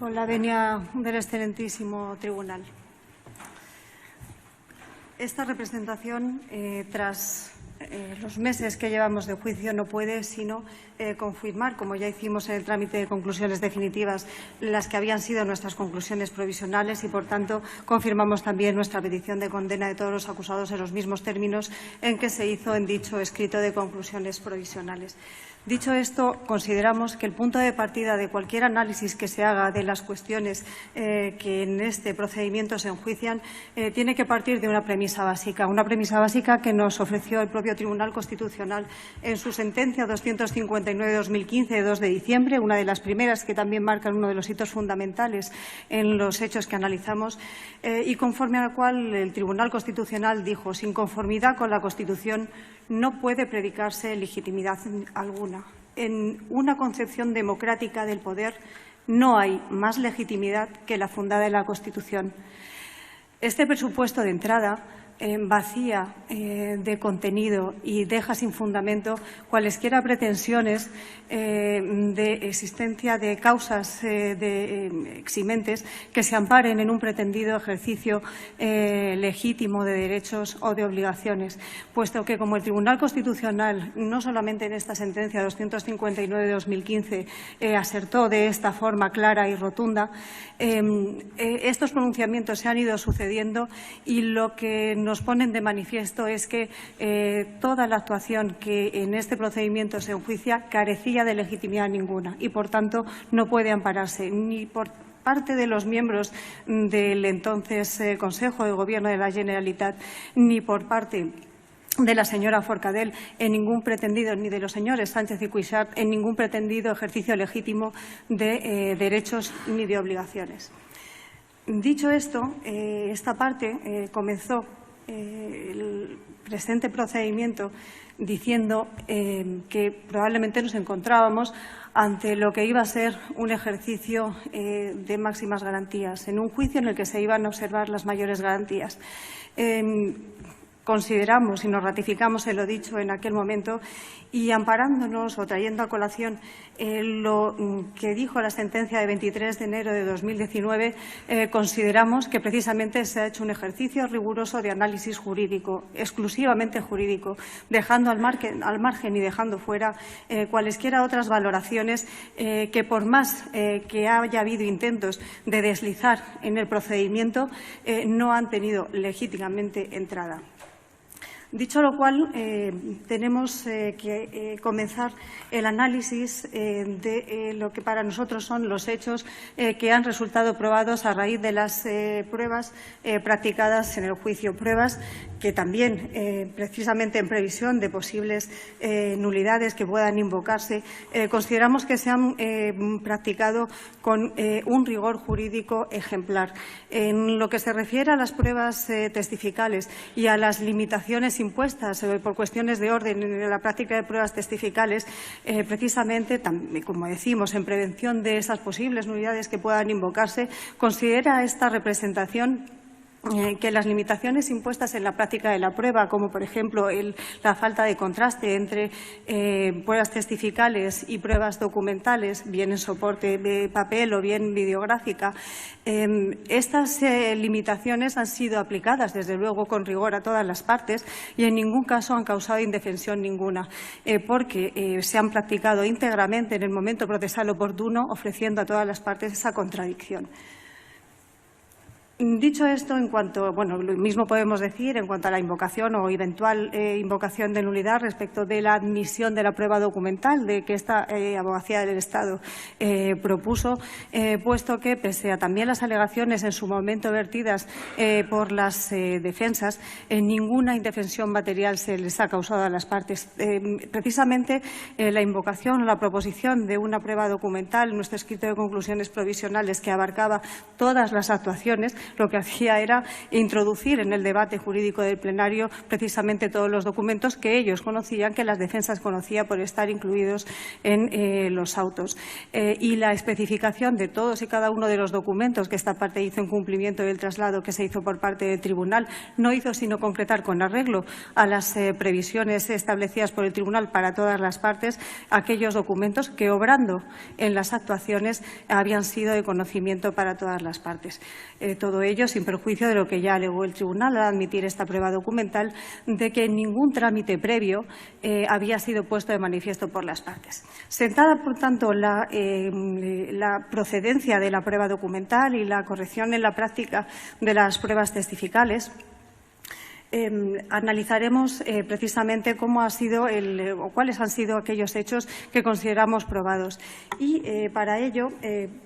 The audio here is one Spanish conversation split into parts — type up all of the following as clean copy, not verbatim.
Con la venia del excelentísimo tribunal. Esta representación, tras los meses que llevamos de juicio, no puede sino confirmar, como ya hicimos en el trámite de conclusiones definitivas, las que habían sido nuestras conclusiones provisionales y, por tanto, confirmamos también nuestra petición de condena de todos los acusados en los mismos términos en que se hizo en dicho escrito de conclusiones provisionales. Dicho esto, consideramos que el punto de partida de cualquier análisis que se haga de las cuestiones que en este procedimiento se enjuician tiene que partir de una premisa básica que nos ofreció el propio Tribunal Constitucional en su sentencia 259/2015 de 2 de diciembre, una de las primeras que también marcan uno de los hitos fundamentales en los hechos que analizamos y conforme a la cual el Tribunal Constitucional dijo: sin conformidad con la Constitución no puede predicarse legitimidad alguna. En una concepción democrática del poder no hay más legitimidad que la fundada en la Constitución. Este presupuesto de entrada vacía de contenido y deja sin fundamento cualesquiera pretensiones de existencia de causas eximentes que se amparen en un pretendido ejercicio legítimo de derechos o de obligaciones, puesto que, como el Tribunal Constitucional, no solamente en esta sentencia 259 de 2015, asertó de esta forma clara y rotunda, estos pronunciamientos se han ido sucediendo y lo que nos ponen de manifiesto es que toda la actuación que en este procedimiento se enjuicia carecía de legitimidad ninguna y, por tanto, no puede ampararse ni por parte de los miembros del entonces Consejo de Gobierno de la Generalitat ni por parte de la señora Forcadell en ningún pretendido, ni de los señores Sánchez y Cuixart en ningún pretendido ejercicio legítimo de derechos ni de obligaciones. Dicho esto, esta parte comenzó el presente procedimiento diciendo que probablemente nos encontrábamos ante lo que iba a ser un ejercicio de máximas garantías, en un juicio en el que se iban a observar las mayores garantías. Consideramos y nos ratificamos en lo dicho en aquel momento y, amparándonos o trayendo a colación lo que dijo la sentencia de 23 de enero de 2019, consideramos que precisamente se ha hecho un ejercicio riguroso de análisis jurídico, exclusivamente jurídico, dejando al margen y dejando fuera cualesquiera otras valoraciones que, por más que haya habido intentos de deslizar en el procedimiento, no han tenido legítimamente entrada. Dicho lo cual, tenemos que comenzar el análisis de lo que para nosotros son los hechos que han resultado probados a raíz de las pruebas practicadas en el juicio. Pruebas que también, precisamente en previsión de posibles nulidades que puedan invocarse, consideramos que se han practicado con un rigor jurídico ejemplar. En lo que se refiere a las pruebas testificales y a las limitaciones impuestas por cuestiones de orden en la práctica de pruebas testificales, precisamente, como decimos, en prevención de esas posibles nulidades que puedan invocarse, considera esta representación que las limitaciones impuestas en la práctica de la prueba, como por ejemplo la falta de contraste entre pruebas testificales y pruebas documentales, bien en soporte de papel o bien videográfica, estas limitaciones han sido aplicadas, desde luego, con rigor a todas las partes y en ningún caso han causado indefensión ninguna, porque se han practicado íntegramente en el momento procesal oportuno, ofreciendo a todas las partes esa contradicción. Dicho esto, en cuanto, lo mismo podemos decir en cuanto a la invocación o eventual invocación de nulidad respecto de la admisión de la prueba documental de que esta abogacía del Estado propuso, puesto que, pese a también las alegaciones en su momento vertidas por las defensas, ninguna indefensión material se les ha causado a las partes. Precisamente la invocación o la proposición de una prueba documental, nuestro escrito de conclusiones provisionales, que abarcaba todas las actuaciones, lo que hacía era introducir en el debate jurídico del plenario precisamente todos los documentos que ellos conocían, que las defensas conocían por estar incluidos en los autos. Y la especificación de todos y cada uno de los documentos que esta parte hizo en cumplimiento del traslado que se hizo por parte del tribunal no hizo sino concretar con arreglo a las previsiones establecidas por el tribunal para todas las partes aquellos documentos que, obrando en las actuaciones, habían sido de conocimiento para todas las partes. Todo ello sin perjuicio de lo que ya alegó el tribunal al admitir esta prueba documental de que ningún trámite previo había sido puesto de manifiesto por las partes. Sentada, por tanto, la procedencia de la prueba documental y la corrección en la práctica de las pruebas testificales, analizaremos precisamente cómo ha sido o cuáles han sido aquellos hechos que consideramos probados. Y para ello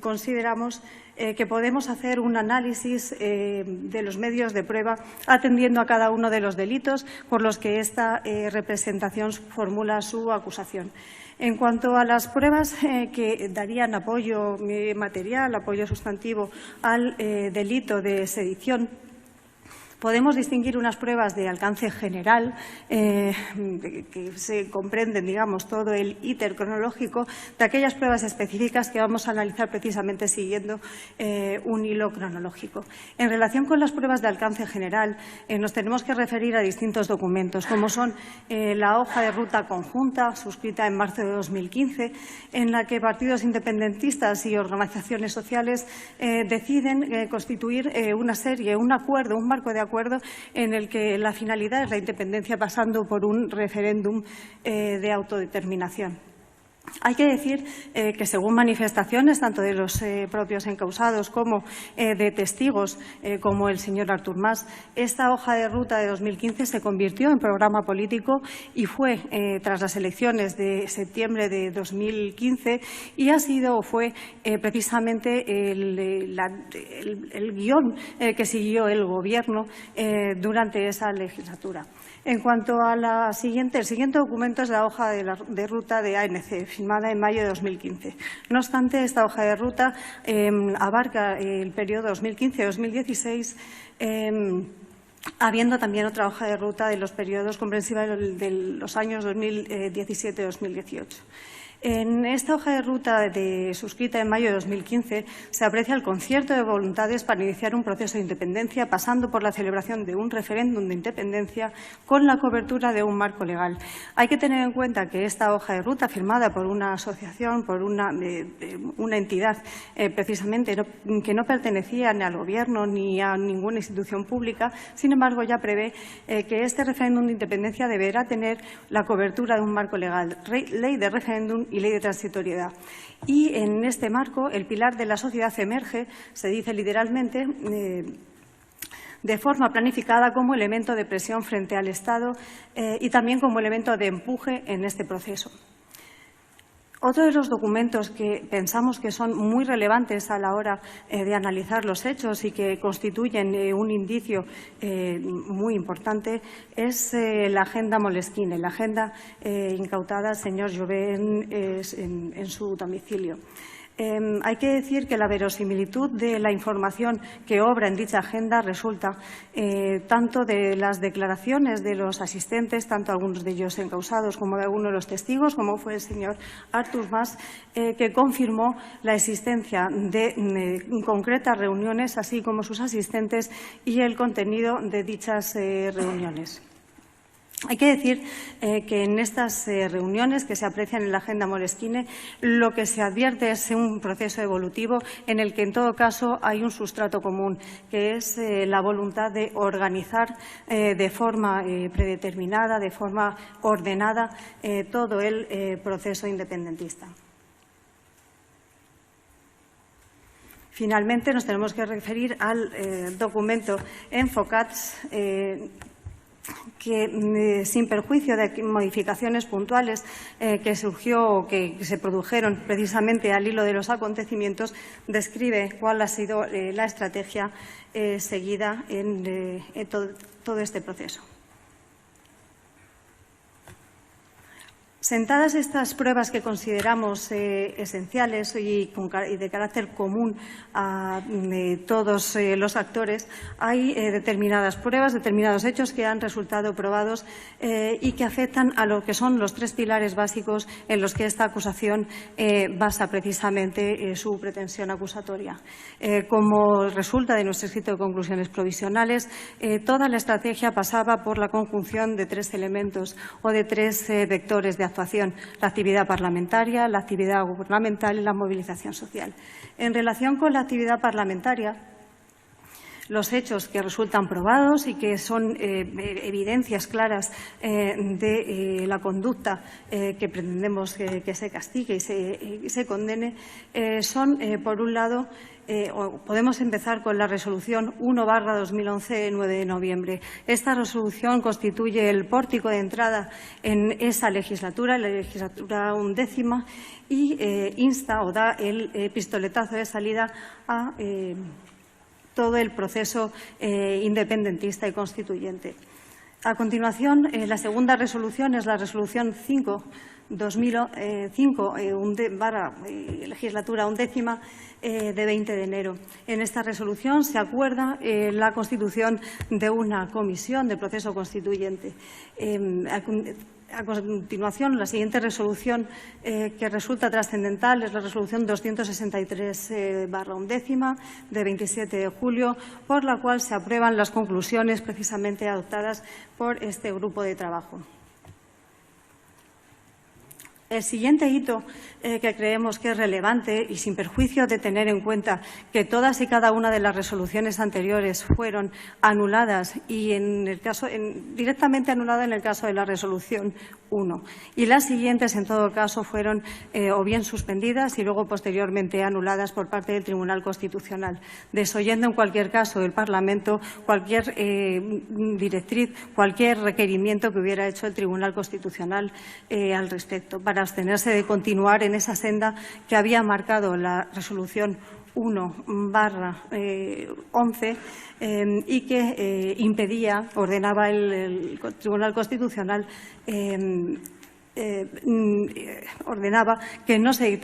consideramos que podemos hacer un análisis de los medios de prueba atendiendo a cada uno de los delitos por los que esta representación formula su acusación. En cuanto a las pruebas que darían apoyo material, apoyo sustantivo al delito de sedición, podemos distinguir unas pruebas de alcance general que se comprenden, digamos, todo el íter cronológico de aquellas pruebas específicas que vamos a analizar precisamente siguiendo un hilo cronológico. En relación con las pruebas de alcance general, nos tenemos que referir a distintos documentos, como son la hoja de ruta conjunta suscrita en marzo de 2015, en la que partidos independentistas y organizaciones sociales deciden constituir un acuerdo, un marco de acuerdo en el que la finalidad es la independencia pasando por un referéndum de autodeterminación. Hay que decir que, según manifestaciones tanto de los propios encausados como de testigos, como el señor Artur Mas, esta hoja de ruta de 2015 se convirtió en programa político y fue tras las elecciones de septiembre de 2015 y fue precisamente el guión que siguió el Gobierno durante esa legislatura. En cuanto a el siguiente documento es la hoja de ruta de ANC, firmada en mayo de 2015. No obstante, esta hoja de ruta abarca el periodo 2015-2016, habiendo también otra hoja de ruta de los periodos comprensivos de los años 2017-2018. En esta hoja de ruta suscrita en mayo de 2015 se aprecia el concierto de voluntades para iniciar un proceso de independencia, pasando por la celebración de un referéndum de independencia con la cobertura de un marco legal. Hay que tener en cuenta que esta hoja de ruta, firmada por una asociación, por una entidad precisamente que no pertenecía ni al Gobierno ni a ninguna institución pública, sin embargo ya prevé que este referéndum de independencia deberá tener la cobertura de un marco legal, ley de referéndum y ley de transitoriedad. Y en este marco el pilar de la sociedad emerge, se dice literalmente, de forma planificada como elemento de presión frente al Estado y también como elemento de empuje en este proceso. Otro de los documentos que pensamos que son muy relevantes a la hora de analizar los hechos y que constituyen un indicio muy importante es la agenda Moleskine, la agenda incautada al señor Jovén en su domicilio. Hay que decir que la verosimilitud de la información que obra en dicha agenda resulta tanto de las declaraciones de los asistentes, tanto algunos de ellos encausados como de algunos de los testigos, como fue el señor Artur Mas, que confirmó la existencia de concretas reuniones, así como sus asistentes y el contenido de dichas reuniones. Hay que decir que en estas reuniones que se aprecian en la agenda Moleskine, lo que se advierte es un proceso evolutivo en el que, en todo caso, hay un sustrato común, que es la voluntad de organizar de forma predeterminada, de forma ordenada, todo el proceso independentista. Finalmente, nos tenemos que referir al documento Enfocats, que, sin perjuicio de modificaciones puntuales que se produjeron precisamente al hilo de los acontecimientos, describe cuál ha sido la estrategia seguida en todo este proceso. Sentadas estas pruebas que consideramos esenciales y de carácter común a todos los actores, hay determinadas pruebas, determinados hechos que han resultado probados y que afectan a lo que son los tres pilares básicos en los que esta acusación basa precisamente su pretensión acusatoria. Como resulta de nuestro escrito de conclusiones provisionales, toda la estrategia pasaba por la conjunción de tres elementos o de tres vectores de actuación: la actividad parlamentaria, la actividad gubernamental y la movilización social. En relación con la actividad parlamentaria, los hechos que resultan probados y que son evidencias claras de la conducta que pretendemos que se castigue y se condene son, por un lado, podemos empezar con la Resolución 1/2011 de 9 de noviembre. Esta resolución constituye el pórtico de entrada en esa legislatura, la legislatura 11ª, y insta o da el pistoletazo de salida a todo el proceso independentista y constituyente. A continuación, la segunda resolución es la Resolución 5/2005, legislatura 11ª, de 20 de enero. En esta resolución se acuerda la constitución de una comisión de proceso constituyente. A continuación, la siguiente resolución que resulta trascendental es la Resolución 263/11 de 27 de julio, por la cual se aprueban las conclusiones precisamente adoptadas por este grupo de trabajo. El siguiente hito que creemos que es relevante y sin perjuicio de tener en cuenta que todas y cada una de las resoluciones anteriores fueron anuladas y directamente anuladas en el caso de la resolución 1 y las siguientes en todo caso fueron o bien suspendidas y luego posteriormente anuladas por parte del Tribunal Constitucional, desoyendo en cualquier caso el Parlamento cualquier directriz, cualquier requerimiento que hubiera hecho el Tribunal Constitucional al respecto, para abstenerse de continuar en esa senda que había marcado la Resolución 1/11 y que impedía, ordenaba el Tribunal Constitucional, ordenaba que no se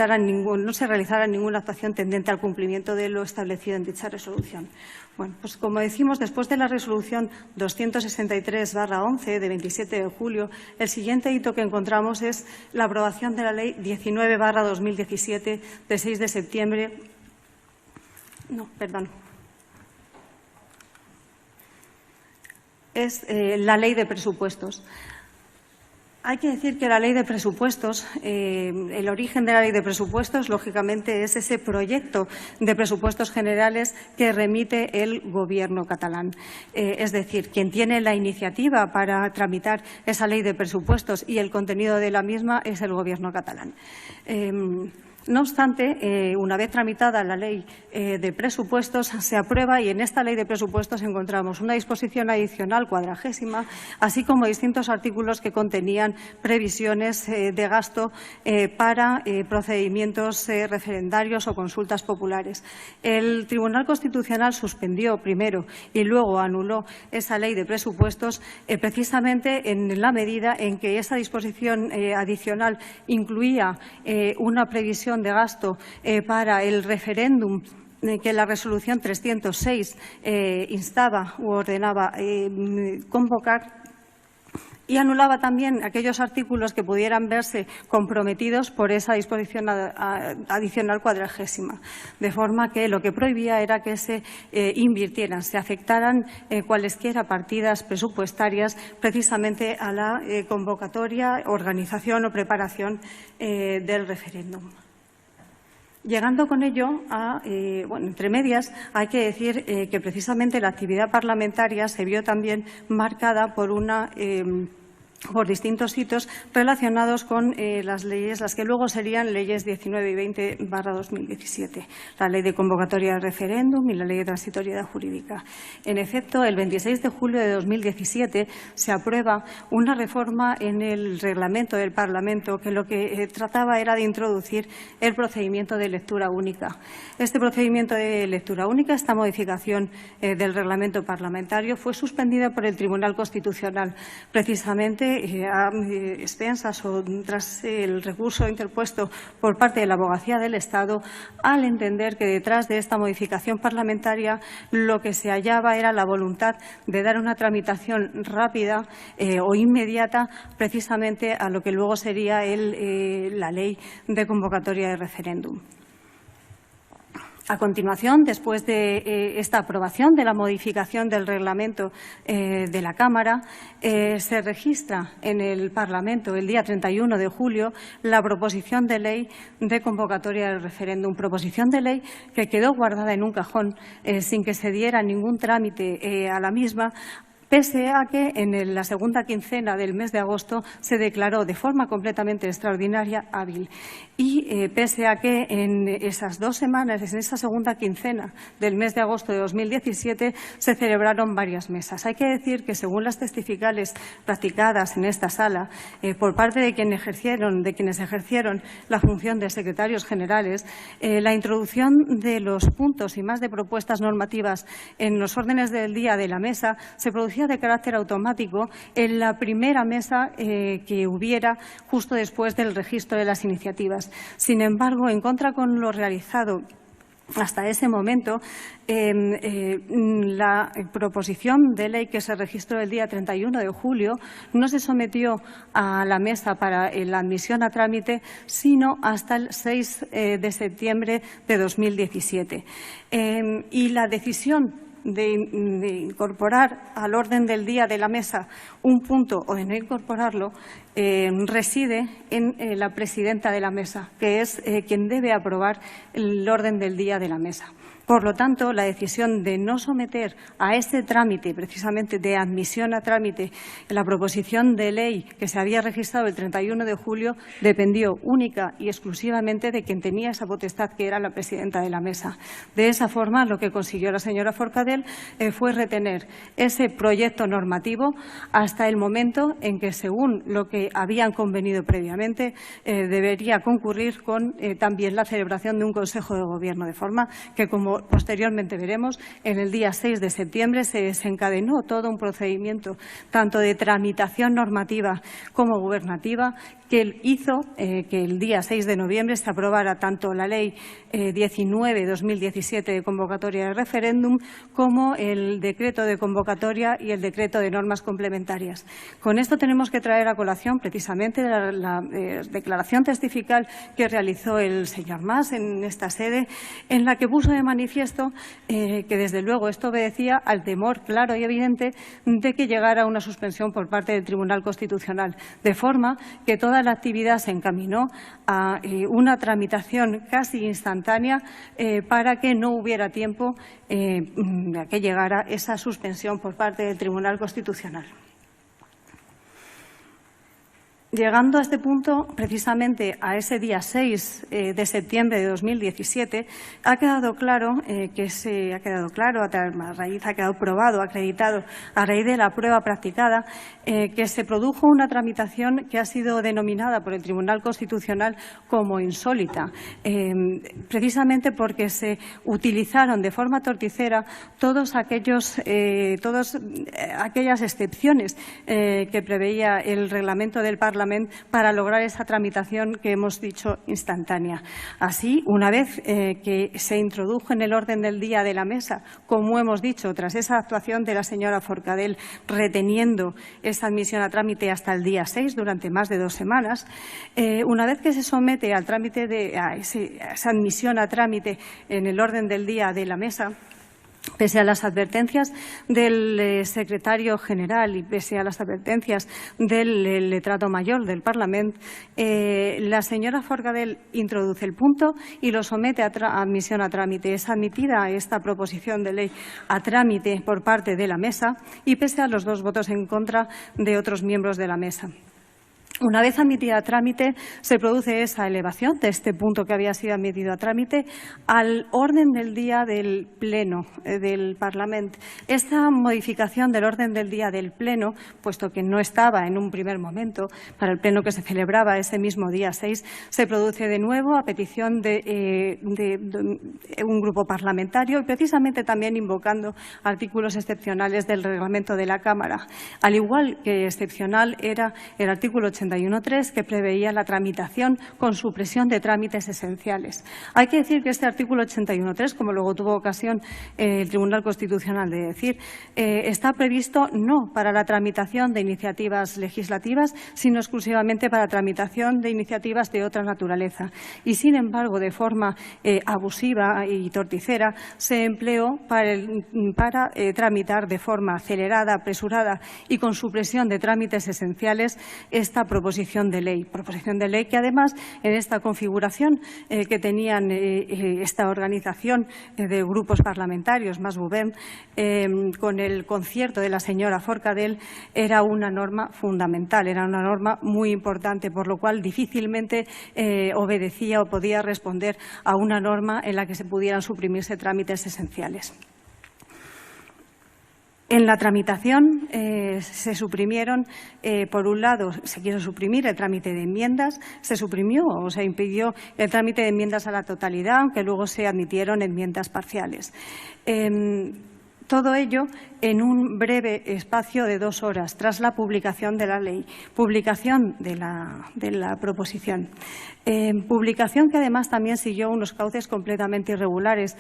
realizara ninguna actuación tendente al cumplimiento de lo establecido en dicha resolución. Bueno, pues como decimos, después de la resolución 263/11 de 27 de julio, el siguiente hito que encontramos es la aprobación de la Ley 19/2017 de 6 de septiembre. No, perdón. Es la Ley de Presupuestos. Hay que decir que la Ley de Presupuestos, el origen de la Ley de Presupuestos, lógicamente, es ese proyecto de presupuestos generales que remite el Gobierno catalán. Es decir, quien tiene la iniciativa para tramitar esa Ley de Presupuestos y el contenido de la misma es el Gobierno catalán. No obstante, una vez tramitada la Ley de Presupuestos, se aprueba y en esta Ley de Presupuestos encontramos una disposición adicional 40ª, así como distintos artículos que contenían previsiones de gasto para procedimientos referendarios o consultas populares. El Tribunal Constitucional suspendió primero y luego anuló esa Ley de Presupuestos precisamente en la medida en que esa disposición adicional incluía una previsión de gasto para el referéndum que la resolución 306 instaba u ordenaba convocar, y anulaba también aquellos artículos que pudieran verse comprometidos por esa disposición adicional 40ª, de forma que lo que prohibía era que se invirtieran, se afectaran cualesquiera partidas presupuestarias precisamente a la convocatoria, organización o preparación del referéndum. Llegando con ello entre medias, hay que decir que precisamente la actividad parlamentaria se vio también marcada por por distintos hitos relacionados con las leyes, las que luego serían leyes 19 y 20/2017, la Ley de Convocatoria de Referéndum y la Ley de Transitoriedad Jurídica. En efecto, el 26 de julio de 2017 se aprueba una reforma en el reglamento del Parlamento que lo que trataba era de introducir el procedimiento de lectura única. Este procedimiento de lectura única, esta modificación del reglamento parlamentario, fue suspendida por el Tribunal Constitucional precisamente que a expensas o tras el recurso interpuesto por parte de la Abogacía del Estado, al entender que detrás de esta modificación parlamentaria lo que se hallaba era la voluntad de dar una tramitación rápida o inmediata precisamente a lo que luego sería la ley de convocatoria de referéndum. A continuación, después de esta aprobación de la modificación del reglamento de la Cámara, se registra en el Parlamento el día 31 de julio la proposición de ley de convocatoria del referéndum, proposición de ley que quedó guardada en un cajón sin que se diera ningún trámite a la misma, pese a que en la segunda quincena del mes de agosto se declaró de forma completamente extraordinaria hábil. Y pese a que en esas 2 semanas, en esa segunda quincena del mes de agosto de 2017, se celebraron varias mesas. Hay que decir que, según las testificales practicadas en esta sala por parte de quienes ejercieron la función de secretarios generales, la introducción de los puntos y más de propuestas normativas en los órdenes del día de la mesa se producía de carácter automático en la primera mesa que hubiera justo después del registro de las iniciativas. Sin embargo, en contra con lo realizado hasta ese momento, la proposición de ley que se registró el día 31 de julio no se sometió a la mesa para la admisión a trámite, sino hasta el 6 de septiembre de 2017. Y la decisión de incorporar al orden del día de la mesa un punto o de no incorporarlo reside en la presidenta de la mesa, que es quien debe aprobar el orden del día de la mesa. Por lo tanto, la decisión de no someter a este trámite, precisamente de admisión a trámite, la proposición de ley que se había registrado el 31 de julio, dependió única y exclusivamente de quien tenía esa potestad, que era la presidenta de la mesa. De esa forma, lo que consiguió la señora Forcadell fue retener ese proyecto normativo hasta el momento en que, según lo que habían convenido previamente, debería concurrir con también la celebración de un Consejo de Gobierno, de forma que, como posteriormente veremos, en el día 6 de septiembre se desencadenó todo un procedimiento tanto de tramitación normativa como gubernativa que hizo que el día 6 de noviembre se aprobara tanto la Ley 19/2017 de convocatoria de referéndum como el decreto de convocatoria y el decreto de normas complementarias. Con esto tenemos que traer a colación precisamente la declaración testifical que realizó el señor Mas en esta sede, en la que puso de manifiesto que, desde luego, esto obedecía al temor claro y evidente de que llegara una suspensión por parte del Tribunal Constitucional, de forma que toda la actividad se encaminó a una tramitación casi instantánea para que no hubiera tiempo a que llegara esa suspensión por parte del Tribunal Constitucional. Llegando a este punto, precisamente a ese día 6 de septiembre de 2017, ha quedado claro ha quedado probado, acreditado, a raíz de la prueba practicada, que se produjo una tramitación que ha sido denominada por el Tribunal Constitucional como insólita, precisamente porque se utilizaron de forma torticera todas aquellas excepciones que preveía el reglamento del Parlamento para lograr esa tramitación que hemos dicho instantánea. Así, una vez que se introdujo en el orden del día de la mesa, como hemos dicho, tras esa actuación de la señora Forcadell reteniendo esa admisión a trámite hasta el día 6 durante más de 2 semanas, una vez que se somete al trámite a esa admisión a trámite en el orden del día de la mesa, pese a las advertencias del secretario general y pese a las advertencias del letrado mayor del Parlamento, la señora Forcadell introduce el punto y lo somete a admisión a trámite. Es admitida esta proposición de ley a trámite por parte de la mesa y pese a los 2 votos en contra de otros miembros de la mesa. Una vez admitida a trámite, se produce esa elevación de este punto que había sido admitido a trámite al orden del día del Pleno del Parlamento. Esta modificación del orden del día del Pleno, puesto que no estaba en un primer momento para el Pleno que se celebraba ese mismo día 6, se produce de nuevo a petición de un grupo parlamentario y precisamente también invocando artículos excepcionales del reglamento de la Cámara. Al igual que excepcional era el artículo 81.3, que preveía la tramitación con supresión de trámites esenciales. Hay que decir que este artículo 81.3, como luego tuvo ocasión el Tribunal Constitucional de decir, está previsto no para la tramitación de iniciativas legislativas, sino exclusivamente para la tramitación de iniciativas de otra naturaleza. Y, sin embargo, de forma abusiva y torticera, se empleó para tramitar de forma acelerada, apresurada y con supresión de trámites esenciales esta proposición de ley que además en esta configuración que tenían esta organización de grupos parlamentarios más Gobern, con el concierto de la señora Forcadell, era una norma fundamental, era una norma muy importante, por lo cual difícilmente obedecía o podía responder a una norma en la que se pudieran suprimirse trámites esenciales. En la tramitación se suprimieron, por un lado, se quiso suprimir el trámite de enmiendas, se suprimió o se impidió el trámite de enmiendas a la totalidad, aunque luego se admitieron enmiendas parciales. Todo ello en un breve espacio de 2 horas, tras la publicación de la ley, publicación de la proposición. Publicación que además también siguió unos cauces completamente irregulares,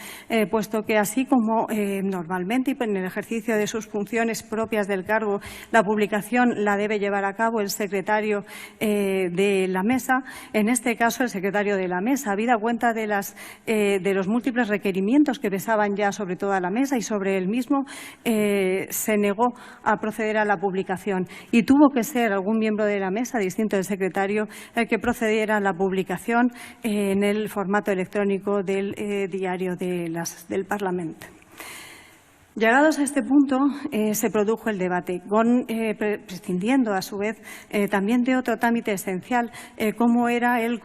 puesto que así como normalmente y en el ejercicio de sus funciones propias del cargo, la publicación la debe llevar a cabo el secretario de la mesa, en este caso el secretario de la mesa, habida cuenta de los múltiples requerimientos que pesaban ya sobre toda la mesa y sobre el mismo, se negó a proceder a la publicación y tuvo que ser algún miembro de la mesa, distinto del secretario, el que procediera a la publicación en el formato electrónico del diario del Parlamento. Llegados a este punto, se produjo el debate, prescindiendo a su vez también de otro trámite esencial, como era el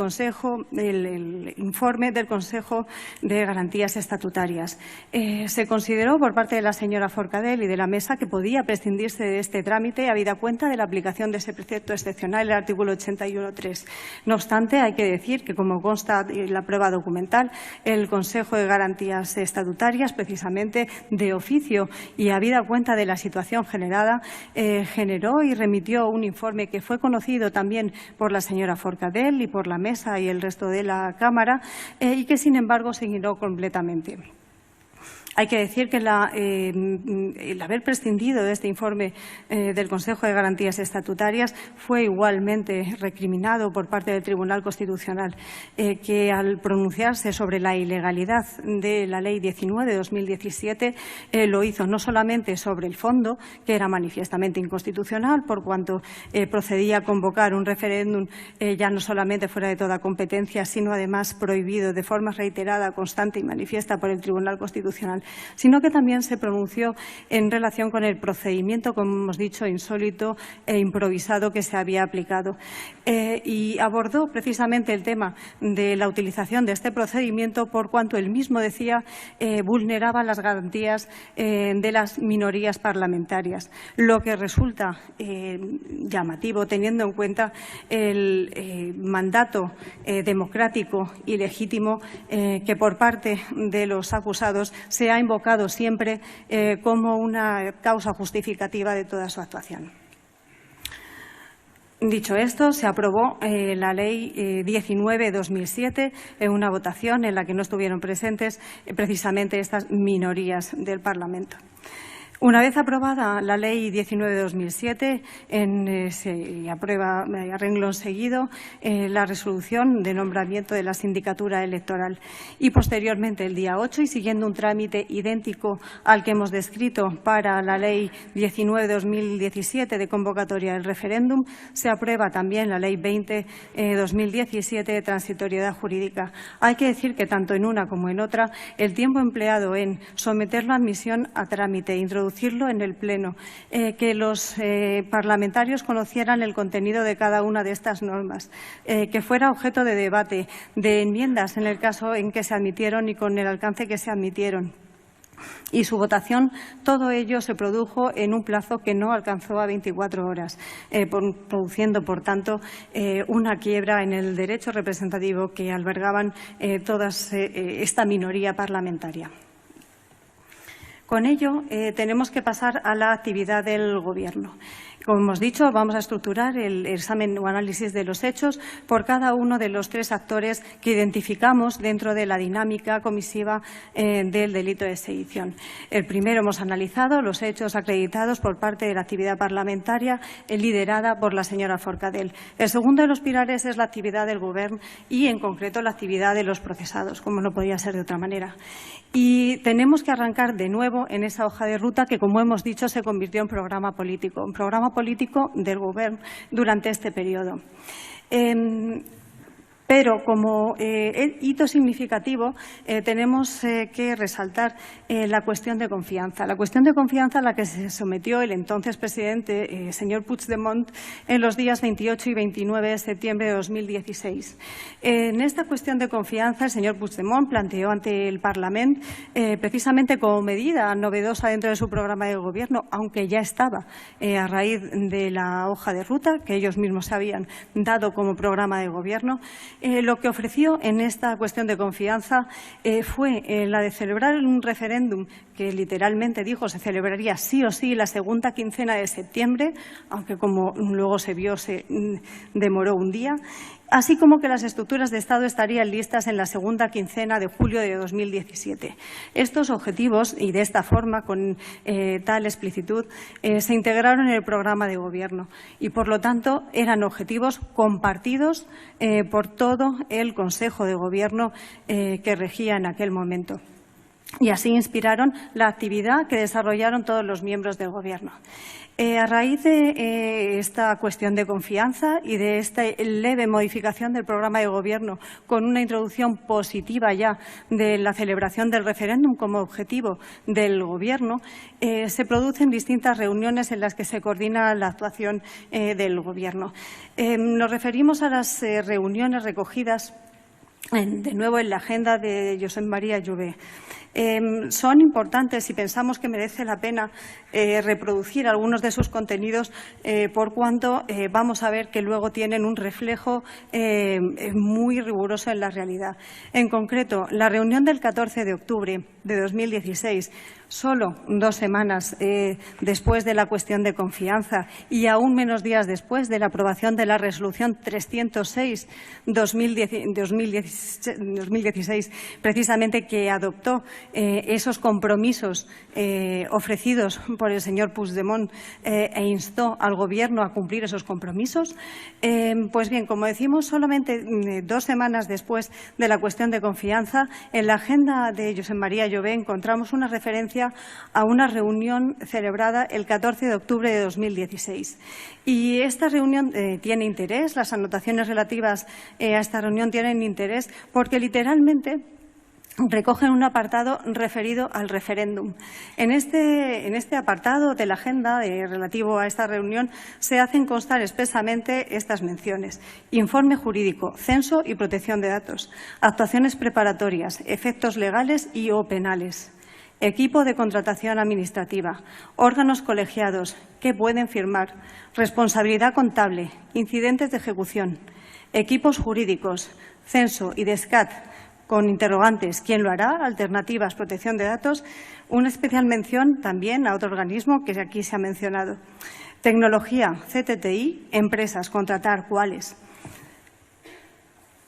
informe del Consejo de Garantías Estatutarias. Se consideró por parte de la señora Forcadell y de la mesa que podía prescindirse de este trámite, habida cuenta de la aplicación de ese precepto excepcional, el artículo 81.3. No obstante, hay que decir que, como consta en la prueba documental, el Consejo de Garantías Estatutarias, precisamente de oficio, y habida cuenta de la situación generada, generó y remitió un informe que fue conocido también por la señora Forcadell y por la mesa y el resto de la Cámara y que, sin embargo, se ignoró completamente. Hay que decir que el haber prescindido de este informe del Consejo de Garantías Estatutarias fue igualmente recriminado por parte del Tribunal Constitucional, que al pronunciarse sobre la ilegalidad de la Ley 19 de 2017 lo hizo no solamente sobre el fondo, que era manifiestamente inconstitucional por cuanto procedía a convocar un referéndum ya no solamente fuera de toda competencia, sino además prohibido de forma reiterada, constante y manifiesta por el Tribunal Constitucional, sino que también se pronunció en relación con el procedimiento, como hemos dicho, insólito e improvisado que se había aplicado. Y abordó precisamente el tema de la utilización de este procedimiento por cuanto él mismo decía vulneraba las garantías de las minorías parlamentarias, lo que resulta llamativo teniendo en cuenta el mandato democrático y legítimo que por parte de los acusados se ha invocado siempre como una causa justificativa de toda su actuación. Dicho esto, se aprobó la Ley 19/2007 en una votación en la que no estuvieron presentes precisamente estas minorías del Parlamento. Una vez aprobada la Ley 19/2007, se aprueba a renglón seguido la resolución de nombramiento de la sindicatura electoral y posteriormente el día 8 y siguiendo un trámite idéntico al que hemos descrito para la Ley 19/2017 de convocatoria del referéndum, se aprueba también la Ley 20/2017 de transitoriedad jurídica. Hay que decir que tanto en una como en otra el tiempo empleado en someter la admisión a trámite, introducir introducirlo en el Pleno, que los parlamentarios conocieran el contenido de cada una de estas normas, que fuera objeto de debate, de enmiendas en el caso en que se admitieron y con el alcance que se admitieron. Y su votación, todo ello se produjo en un plazo que no alcanzó a 24 horas, produciendo, por tanto, una quiebra en el derecho representativo que albergaban toda esta minoría parlamentaria. Con ello, tenemos que pasar a la actividad del Gobierno. Como hemos dicho, vamos a estructurar el examen o análisis de los hechos por cada uno de los tres actores que identificamos dentro de la dinámica comisiva del delito de sedición. El primero, hemos analizado los hechos acreditados por parte de la actividad parlamentaria liderada por la señora Forcadell. El segundo de los pilares es la actividad del Govern y, en concreto, la actividad de los procesados, como no podía ser de otra manera. Y tenemos que arrancar de nuevo en esa hoja de ruta que, como hemos dicho, se convirtió en programa político del Govern durante este periodo. Pero como hito significativo tenemos que resaltar la cuestión de confianza. La cuestión de confianza a la que se sometió el entonces presidente, señor Puigdemont, en los días 28 y 29 de septiembre de 2016. En esta cuestión de confianza, el señor Puigdemont planteó ante el Parlament, precisamente como medida novedosa dentro de su programa de gobierno, aunque ya estaba a raíz de la hoja de ruta que ellos mismos se habían dado como programa de gobierno, lo que ofreció en esta cuestión de confianza fue la de celebrar un referéndum que literalmente dijo se celebraría sí o sí la segunda quincena de septiembre, aunque como luego se vio se demoró un día, así como que las estructuras de Estado estarían listas en la segunda quincena de julio de 2017. Estos objetivos, y de esta forma, con tal explicitud, se integraron en el programa de gobierno y, por lo tanto, eran objetivos compartidos por todo el Consejo de Gobierno que regía en aquel momento. Y así inspiraron la actividad que desarrollaron todos los miembros del Gobierno. A raíz de esta cuestión de confianza y de esta leve modificación del programa de gobierno con una introducción positiva ya de la celebración del referéndum como objetivo del Gobierno, se producen distintas reuniones en las que se coordina la actuación del Gobierno. Nos referimos a las reuniones recogidas de nuevo en la agenda de Josep Maria Jové. Son importantes y pensamos que merece la pena reproducir algunos de sus contenidos por cuanto vamos a ver que luego tienen un reflejo muy riguroso en la realidad. En concreto, la reunión del 14 de octubre de 2016, solo 2 semanas después de la cuestión de confianza y aún menos días después de la aprobación de la resolución 306-2016, precisamente que adoptó esos compromisos ofrecidos por el señor Puigdemont e instó al Gobierno a cumplir esos compromisos. Pues bien, como decimos, solamente 2 semanas después de la cuestión de confianza, en la agenda de Josep Maria Jové encontramos una referencia a una reunión celebrada el 14 de octubre de 2016. Y esta reunión tiene interés, las anotaciones relativas a esta reunión tienen interés porque literalmente recogen un apartado referido al referéndum. En este apartado de la agenda relativo a esta reunión se hacen constar expresamente estas menciones: informe jurídico, censo y protección de datos, actuaciones preparatorias, efectos legales y o penales, equipo de contratación administrativa, órganos colegiados que pueden firmar, responsabilidad contable, incidentes de ejecución, equipos jurídicos, censo y DESCAT, con interrogantes, ¿quién lo hará?, alternativas, protección de datos, una especial mención también a otro organismo que aquí se ha mencionado. Tecnología, CTTI, empresas, contratar, ¿cuáles?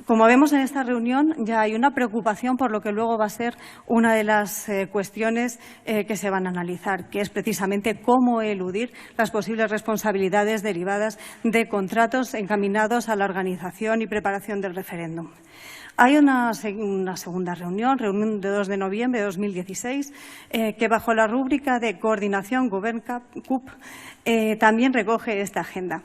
Como vemos en esta reunión, ya hay una preocupación por lo que luego va a ser una de las cuestiones que se van a analizar, que es precisamente cómo eludir las posibles responsabilidades derivadas de contratos encaminados a la organización y preparación del referéndum. Hay una segunda reunión de 2 de noviembre de 2016, que bajo la rúbrica de coordinación Govern-CUP también recoge esta agenda.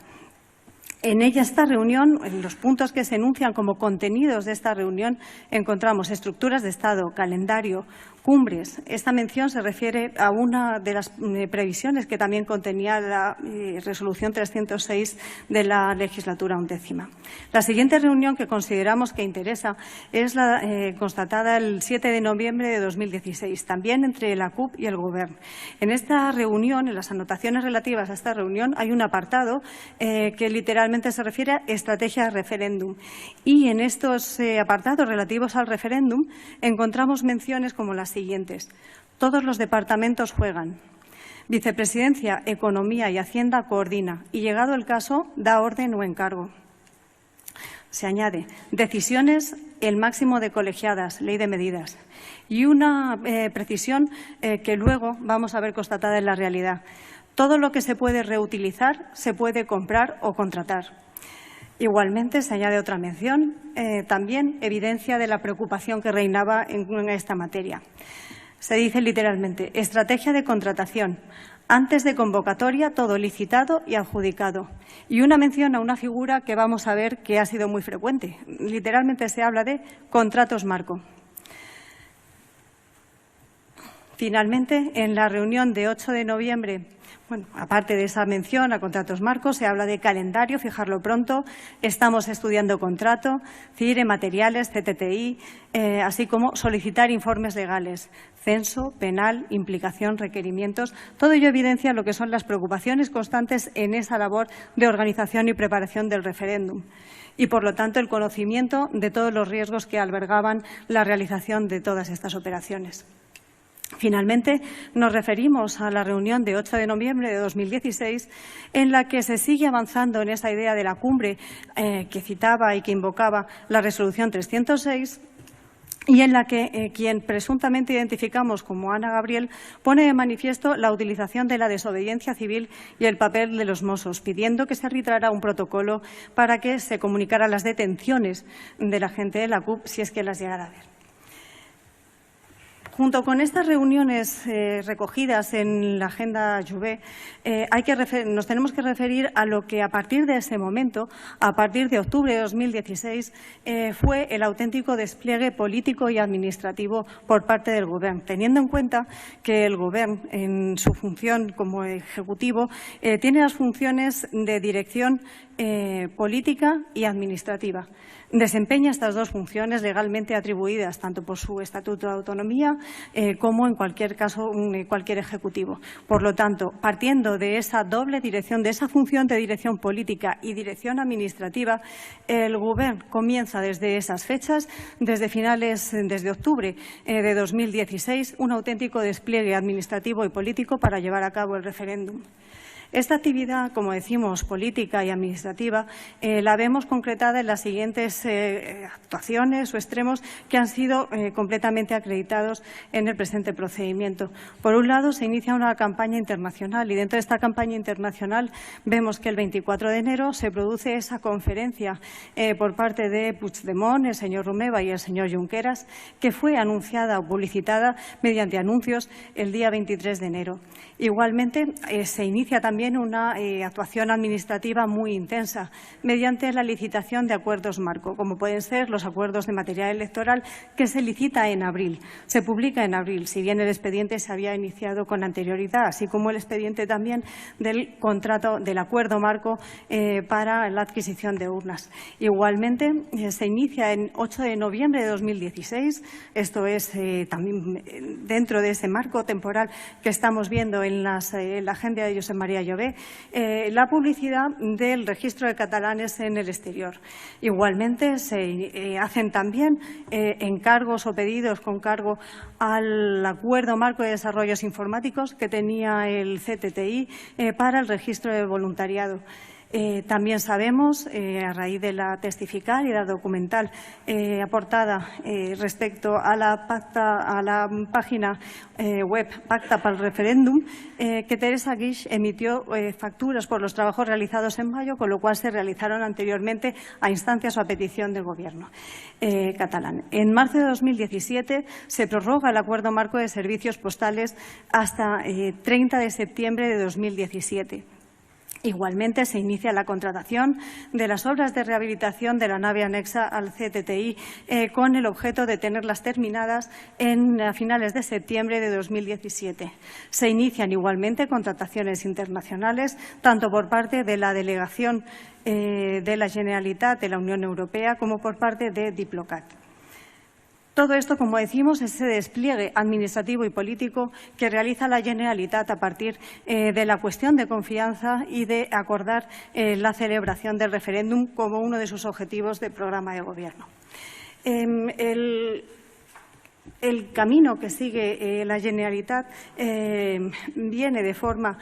En esta reunión, en los puntos que se enuncian como contenidos de esta reunión, encontramos estructuras de Estado, calendario, Cumbres. Esta mención se refiere a una de las previsiones que también contenía la Resolución 306 de la legislatura 11ª. La siguiente reunión que consideramos que interesa es la constatada el 7 de noviembre de 2016, también entre la CUP y el Govern. En esta reunión, en las anotaciones relativas a esta reunión, hay un apartado que literalmente se refiere a estrategia de referéndum. Y en estos apartados relativos al referéndum encontramos menciones como las siguientes. Todos los departamentos juegan. Vicepresidencia, Economía y Hacienda coordina y, llegado el caso, da orden o encargo. Se añade, decisiones, el máximo de colegiadas, ley de medidas. Y una precisión que luego vamos a ver constatada en la realidad. Todo lo que se puede reutilizar se puede comprar o contratar. Igualmente, se añade otra mención, también evidencia de la preocupación que reinaba en esta materia. Se dice literalmente, estrategia de contratación, antes de convocatoria, todo licitado y adjudicado. Y una mención a una figura que vamos a ver que ha sido muy frecuente. Literalmente se habla de contratos marco. Finalmente, en la reunión de 8 de noviembre, aparte de esa mención a contratos marcos, se habla de calendario, fijarlo pronto, estamos estudiando contrato, CIRE, materiales, CTTI, así como solicitar informes legales, censo, penal, implicación, requerimientos. Todo ello evidencia lo que son las preocupaciones constantes en esa labor de organización y preparación del referéndum y, por lo tanto, el conocimiento de todos los riesgos que albergaban la realización de todas estas operaciones. Finalmente, nos referimos a la reunión de 8 de noviembre de 2016, en la que se sigue avanzando en esa idea de la cumbre que citaba y que invocaba la Resolución 306, y en la que quien presuntamente identificamos como Ana Gabriel pone de manifiesto la utilización de la desobediencia civil y el papel de los Mossos, pidiendo que se arbitrara un protocolo para que se comunicaran las detenciones de la gente de la CUP si es que las llegara a ver. Junto con estas reuniones recogidas en la Agenda Jouvet, nos tenemos que referir a lo que a partir de ese momento, a partir de octubre de 2016, fue el auténtico despliegue político y administrativo por parte del Govern, teniendo en cuenta que el Govern, en su función como ejecutivo, tiene las funciones de dirección política y administrativa. Desempeña estas dos funciones legalmente atribuidas tanto por su Estatuto de Autonomía como en cualquier caso cualquier ejecutivo. Por lo tanto, partiendo de esa doble dirección, de esa función de dirección política y dirección administrativa, el Govern comienza desde esas fechas, desde octubre de 2016, un auténtico despliegue administrativo y político para llevar a cabo el referéndum. Esta actividad, como decimos, política y administrativa, la vemos concretada en las siguientes actuaciones o extremos que han sido completamente acreditados en el presente procedimiento. Por un lado, se inicia una campaña internacional y dentro de esta campaña internacional vemos que el 24 de enero se produce esa conferencia por parte de Puigdemont, el señor Romeva y el señor Junqueras, que fue anunciada o publicitada mediante anuncios el día 23 de enero. Igualmente, se inicia también una actuación administrativa muy intensa mediante la licitación de acuerdos marco, como pueden ser los acuerdos de material electoral que se licita en abril, se publica en abril, si bien el expediente se había iniciado con anterioridad, así como el expediente también del contrato del acuerdo marco para la adquisición de urnas. Igualmente, se inicia en 8 de noviembre de 2016, esto es también dentro de ese marco temporal que estamos viendo en la agenda de Josep María Llobet, la publicidad del registro de catalanes en el exterior. Igualmente, se hacen también encargos o pedidos con cargo al Acuerdo Marco de Desarrollos Informáticos que tenía el CTTI para el registro de voluntariado. También sabemos, a raíz de la testifical y la documental aportada respecto a la página web Pacta para el Referéndum, que Teresa Guix emitió facturas por los trabajos realizados en mayo, con lo cual se realizaron anteriormente a instancias o a petición del Gobierno catalán. En marzo de 2017 se prorroga el Acuerdo Marco de Servicios Postales hasta 30 de septiembre de 2017. Igualmente, se inicia la contratación de las obras de rehabilitación de la nave anexa al CTTI con el objeto de tenerlas terminadas a finales de septiembre de 2017. Se inician igualmente contrataciones internacionales, tanto por parte de la delegación de la Generalitat de la Unión Europea como por parte de Diplocat. Todo esto, como decimos, es ese despliegue administrativo y político que realiza la Generalitat a partir de la cuestión de confianza y de acordar la celebración del referéndum como uno de sus objetivos de programa de gobierno. El camino que sigue la Generalitat viene de forma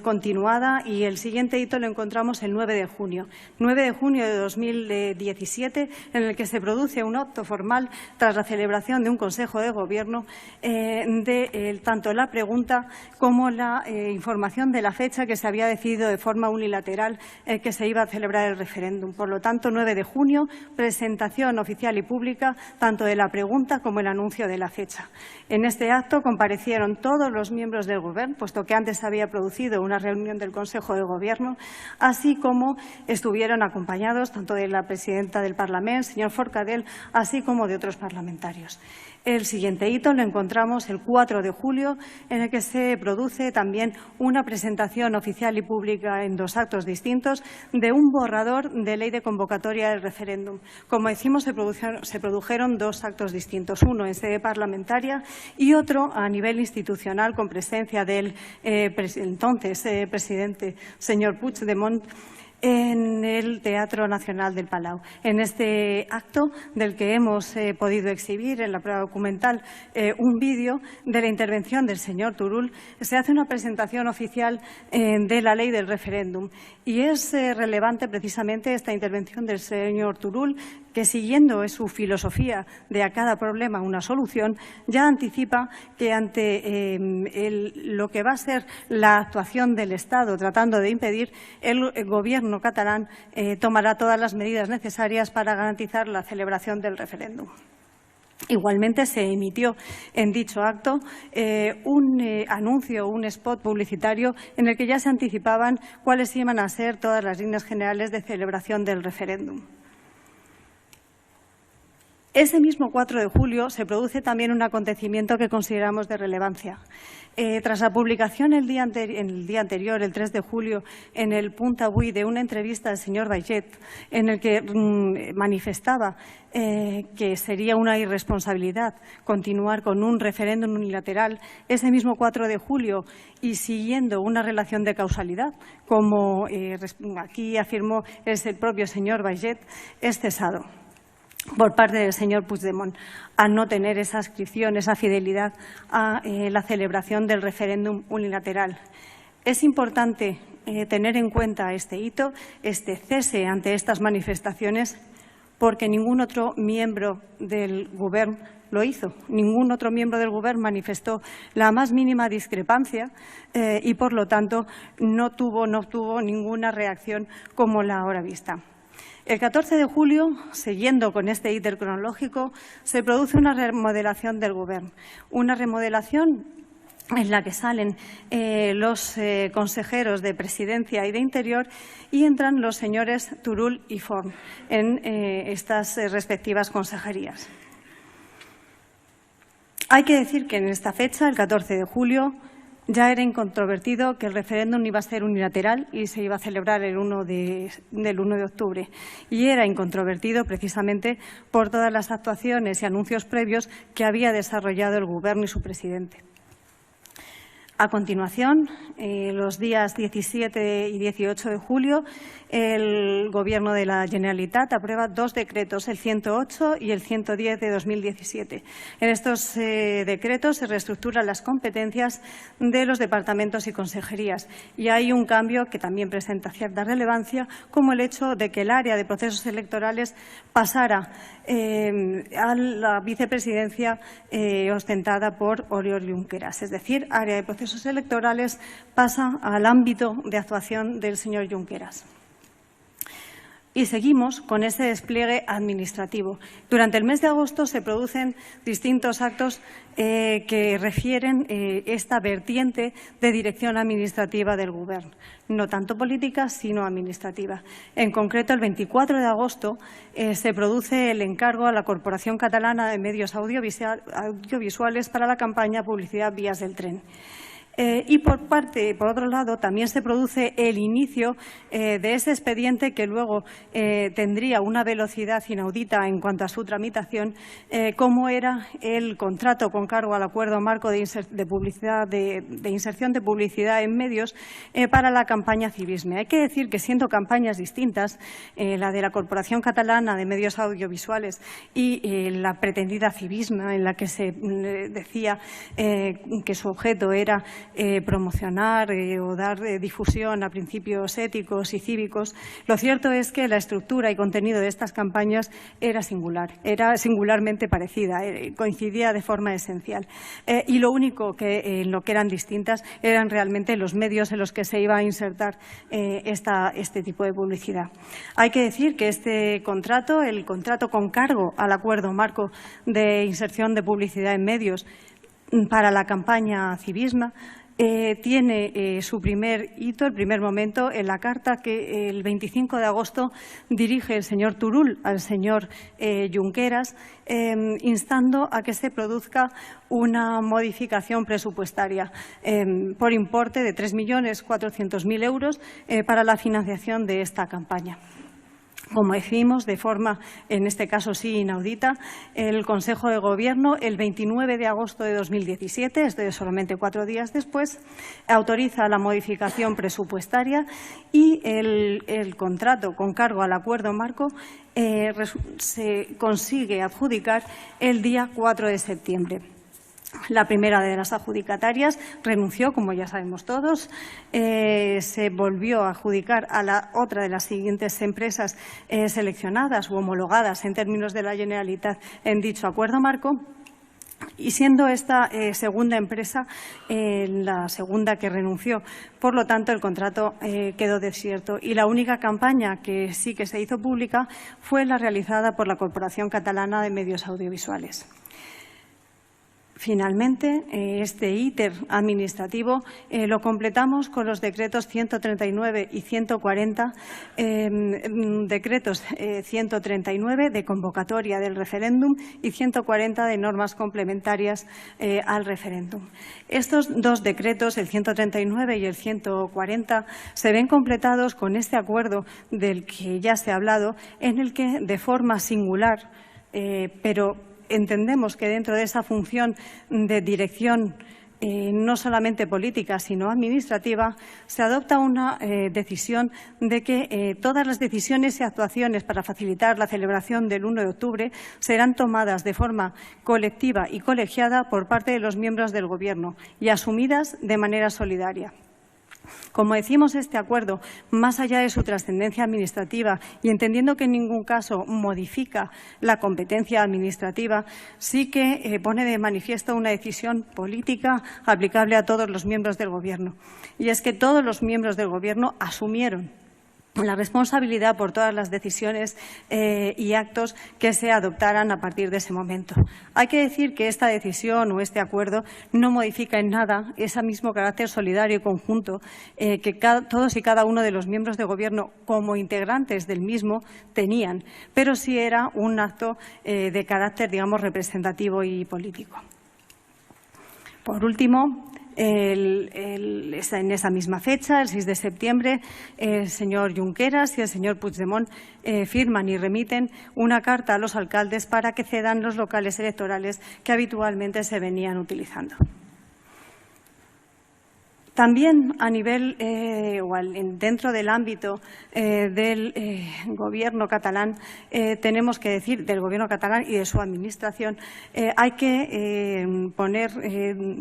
continuada y el siguiente hito lo encontramos el 9 de junio. 9 de junio de 2017, en el que se produce un acto formal tras la celebración de un Consejo de Gobierno de tanto la pregunta como la información de la fecha que se había decidido de forma unilateral que se iba a celebrar el referéndum. Por lo tanto, 9 de junio, presentación oficial y pública tanto de la pregunta como el anuncio de la fecha. En este acto comparecieron todos los miembros del Gobierno, puesto que antes había producido una reunión del Consejo de Gobierno, así como estuvieron acompañados tanto de la presidenta del Parlamento, señor Forcadell, así como de otros parlamentarios. El siguiente hito lo encontramos el 4 de julio, en el que se produce también una presentación oficial y pública en dos actos distintos de un borrador de ley de convocatoria del referéndum. Como decimos, se produjeron dos actos distintos, uno en sede parlamentaria y otro a nivel institucional con presencia del entonces presidente, señor Puigdemont, en el Teatro Nacional del Palau. En este acto, del que hemos podido exhibir en la prueba documental un vídeo de la intervención del señor Turull, se hace una presentación oficial de la ley del referéndum. Y es relevante precisamente esta intervención del señor Turull, que siguiendo su filosofía de a cada problema una solución, ya anticipa que ante lo que va a ser la actuación del Estado tratando de impedir, el Gobierno catalán tomará todas las medidas necesarias para garantizar la celebración del referéndum. Igualmente se emitió en dicho acto un anuncio, un spot publicitario en el que ya se anticipaban cuáles iban a ser todas las líneas generales de celebración del referéndum. Ese mismo 4 de julio se produce también un acontecimiento que consideramos de relevancia. Tras la publicación el día anterior, el 3 de julio, en el Punt Avui, de una entrevista al señor Baiget, en el que manifestaba que sería una irresponsabilidad continuar con un referéndum unilateral, ese mismo 4 de julio, y siguiendo una relación de causalidad, como aquí afirmó el propio señor Baiget, es cesado por parte del señor Puigdemont, a no tener esa adscripción, esa fidelidad a la celebración del referéndum unilateral. Es importante tener en cuenta este hito, este cese ante estas manifestaciones, porque ningún otro miembro del Gobierno lo hizo. Ningún otro miembro del Gobierno manifestó la más mínima discrepancia y, por lo tanto, no obtuvo ninguna reacción como la ahora vista. El 14 de julio, siguiendo con este ítem cronológico, se produce una remodelación del Gobierno, una remodelación en la que salen los consejeros de Presidencia y de Interior y entran los señores Turull y Forn en estas respectivas consejerías. Hay que decir que en esta fecha, el 14 de julio, ya era incontrovertido que el referéndum iba a ser unilateral y se iba a celebrar el 1 de octubre. Y era incontrovertido precisamente por todas las actuaciones y anuncios previos que había desarrollado el Gobierno y su presidente. A continuación, los días 17 y 18 de julio, el Gobierno de la Generalitat aprueba dos decretos, el 108 y el 110 de 2017. En estos decretos se reestructuran las competencias de los departamentos y consejerías. Y hay un cambio que también presenta cierta relevancia, como el hecho de que el área de procesos electorales pasara a la vicepresidencia ostentada por Oriol Junqueras. Es decir, área de procesos electorales pasa al ámbito de actuación del señor Junqueras. Y seguimos con ese despliegue administrativo. Durante el mes de agosto se producen distintos actos que refieren esta vertiente de dirección administrativa del Govern, no tanto política, sino administrativa. En concreto, el 24 de agosto se produce el encargo a la Corporación Catalana de Medios Audiovisuales para la campaña Publicidad Vías del Tren. Y por otro lado, también se produce el inicio de ese expediente que luego tendría una velocidad inaudita en cuanto a su tramitación, como era el contrato con cargo al acuerdo marco de inserción de publicidad en medios para la campaña Civisme. Hay que decir que, siendo campañas distintas, la de la Corporación Catalana de Medios Audiovisuales y la pretendida Civisme, en la que se decía que su objeto era promocionar o dar difusión a principios éticos y cívicos, lo cierto es que la estructura y contenido de estas campañas era singularmente parecida, coincidía de forma esencial. Y lo único en lo que eran distintas eran realmente los medios en los que se iba a insertar este tipo de publicidad. Hay que decir que este contrato, el contrato con cargo al acuerdo marco de inserción de publicidad en medios para la campaña Civisme, tiene su primer hito, el primer momento, en la carta que el 25 de agosto dirige el señor Turull al señor Junqueras, instando a que se produzca una modificación presupuestaria por importe de 3.400.000 euros para la financiación de esta campaña. Como decimos, de forma, en este caso sí, inaudita, el Consejo de Gobierno, el 29 de agosto de 2017, esto es solamente 4 días después, autoriza la modificación presupuestaria y el contrato con cargo al acuerdo marco se consigue adjudicar el día 4 de septiembre. La primera de las adjudicatarias renunció, como ya sabemos todos, se volvió a adjudicar a la otra de las siguientes empresas seleccionadas u homologadas en términos de la Generalitat en dicho acuerdo marco. Y siendo esta segunda empresa la segunda que renunció, por lo tanto el contrato quedó desierto y la única campaña que sí que se hizo pública fue la realizada por la Corporación Catalana de Medios Audiovisuales. Finalmente, este íter administrativo lo completamos con los decretos 139 y 140, decretos 139 de convocatoria del referéndum y 140 de normas complementarias al referéndum. Estos dos decretos, el 139 y el 140, se ven completados con este acuerdo del que ya se ha hablado, en el que, de forma singular, pero entendemos que dentro de esa función de dirección no solamente política, sino administrativa, se adopta una decisión de que todas las decisiones y actuaciones para facilitar la celebración del 1 de octubre serán tomadas de forma colectiva y colegiada por parte de los miembros del Gobierno y asumidas de manera solidaria. Como decimos, este acuerdo, más allá de su trascendencia administrativa y entendiendo que en ningún caso modifica la competencia administrativa, sí que pone de manifiesto una decisión política aplicable a todos los miembros del Gobierno. Y es que todos los miembros del Gobierno asumieron la responsabilidad por todas las decisiones y actos que se adoptaran a partir de ese momento. Hay que decir que esta decisión o este acuerdo no modifica en nada ese mismo carácter solidario y conjunto que todos y cada uno de los miembros de Gobierno, como integrantes del mismo, tenían, pero sí era un acto de carácter, digamos, representativo y político. Por último, en esa misma fecha, el 6 de septiembre, el señor Junqueras y el señor Puigdemont firman y remiten una carta a los alcaldes para que cedan los locales electorales que habitualmente se venían utilizando. También a nivel dentro del ámbito del Gobierno catalán, tenemos que decir, del Gobierno catalán y de su administración, hay que poner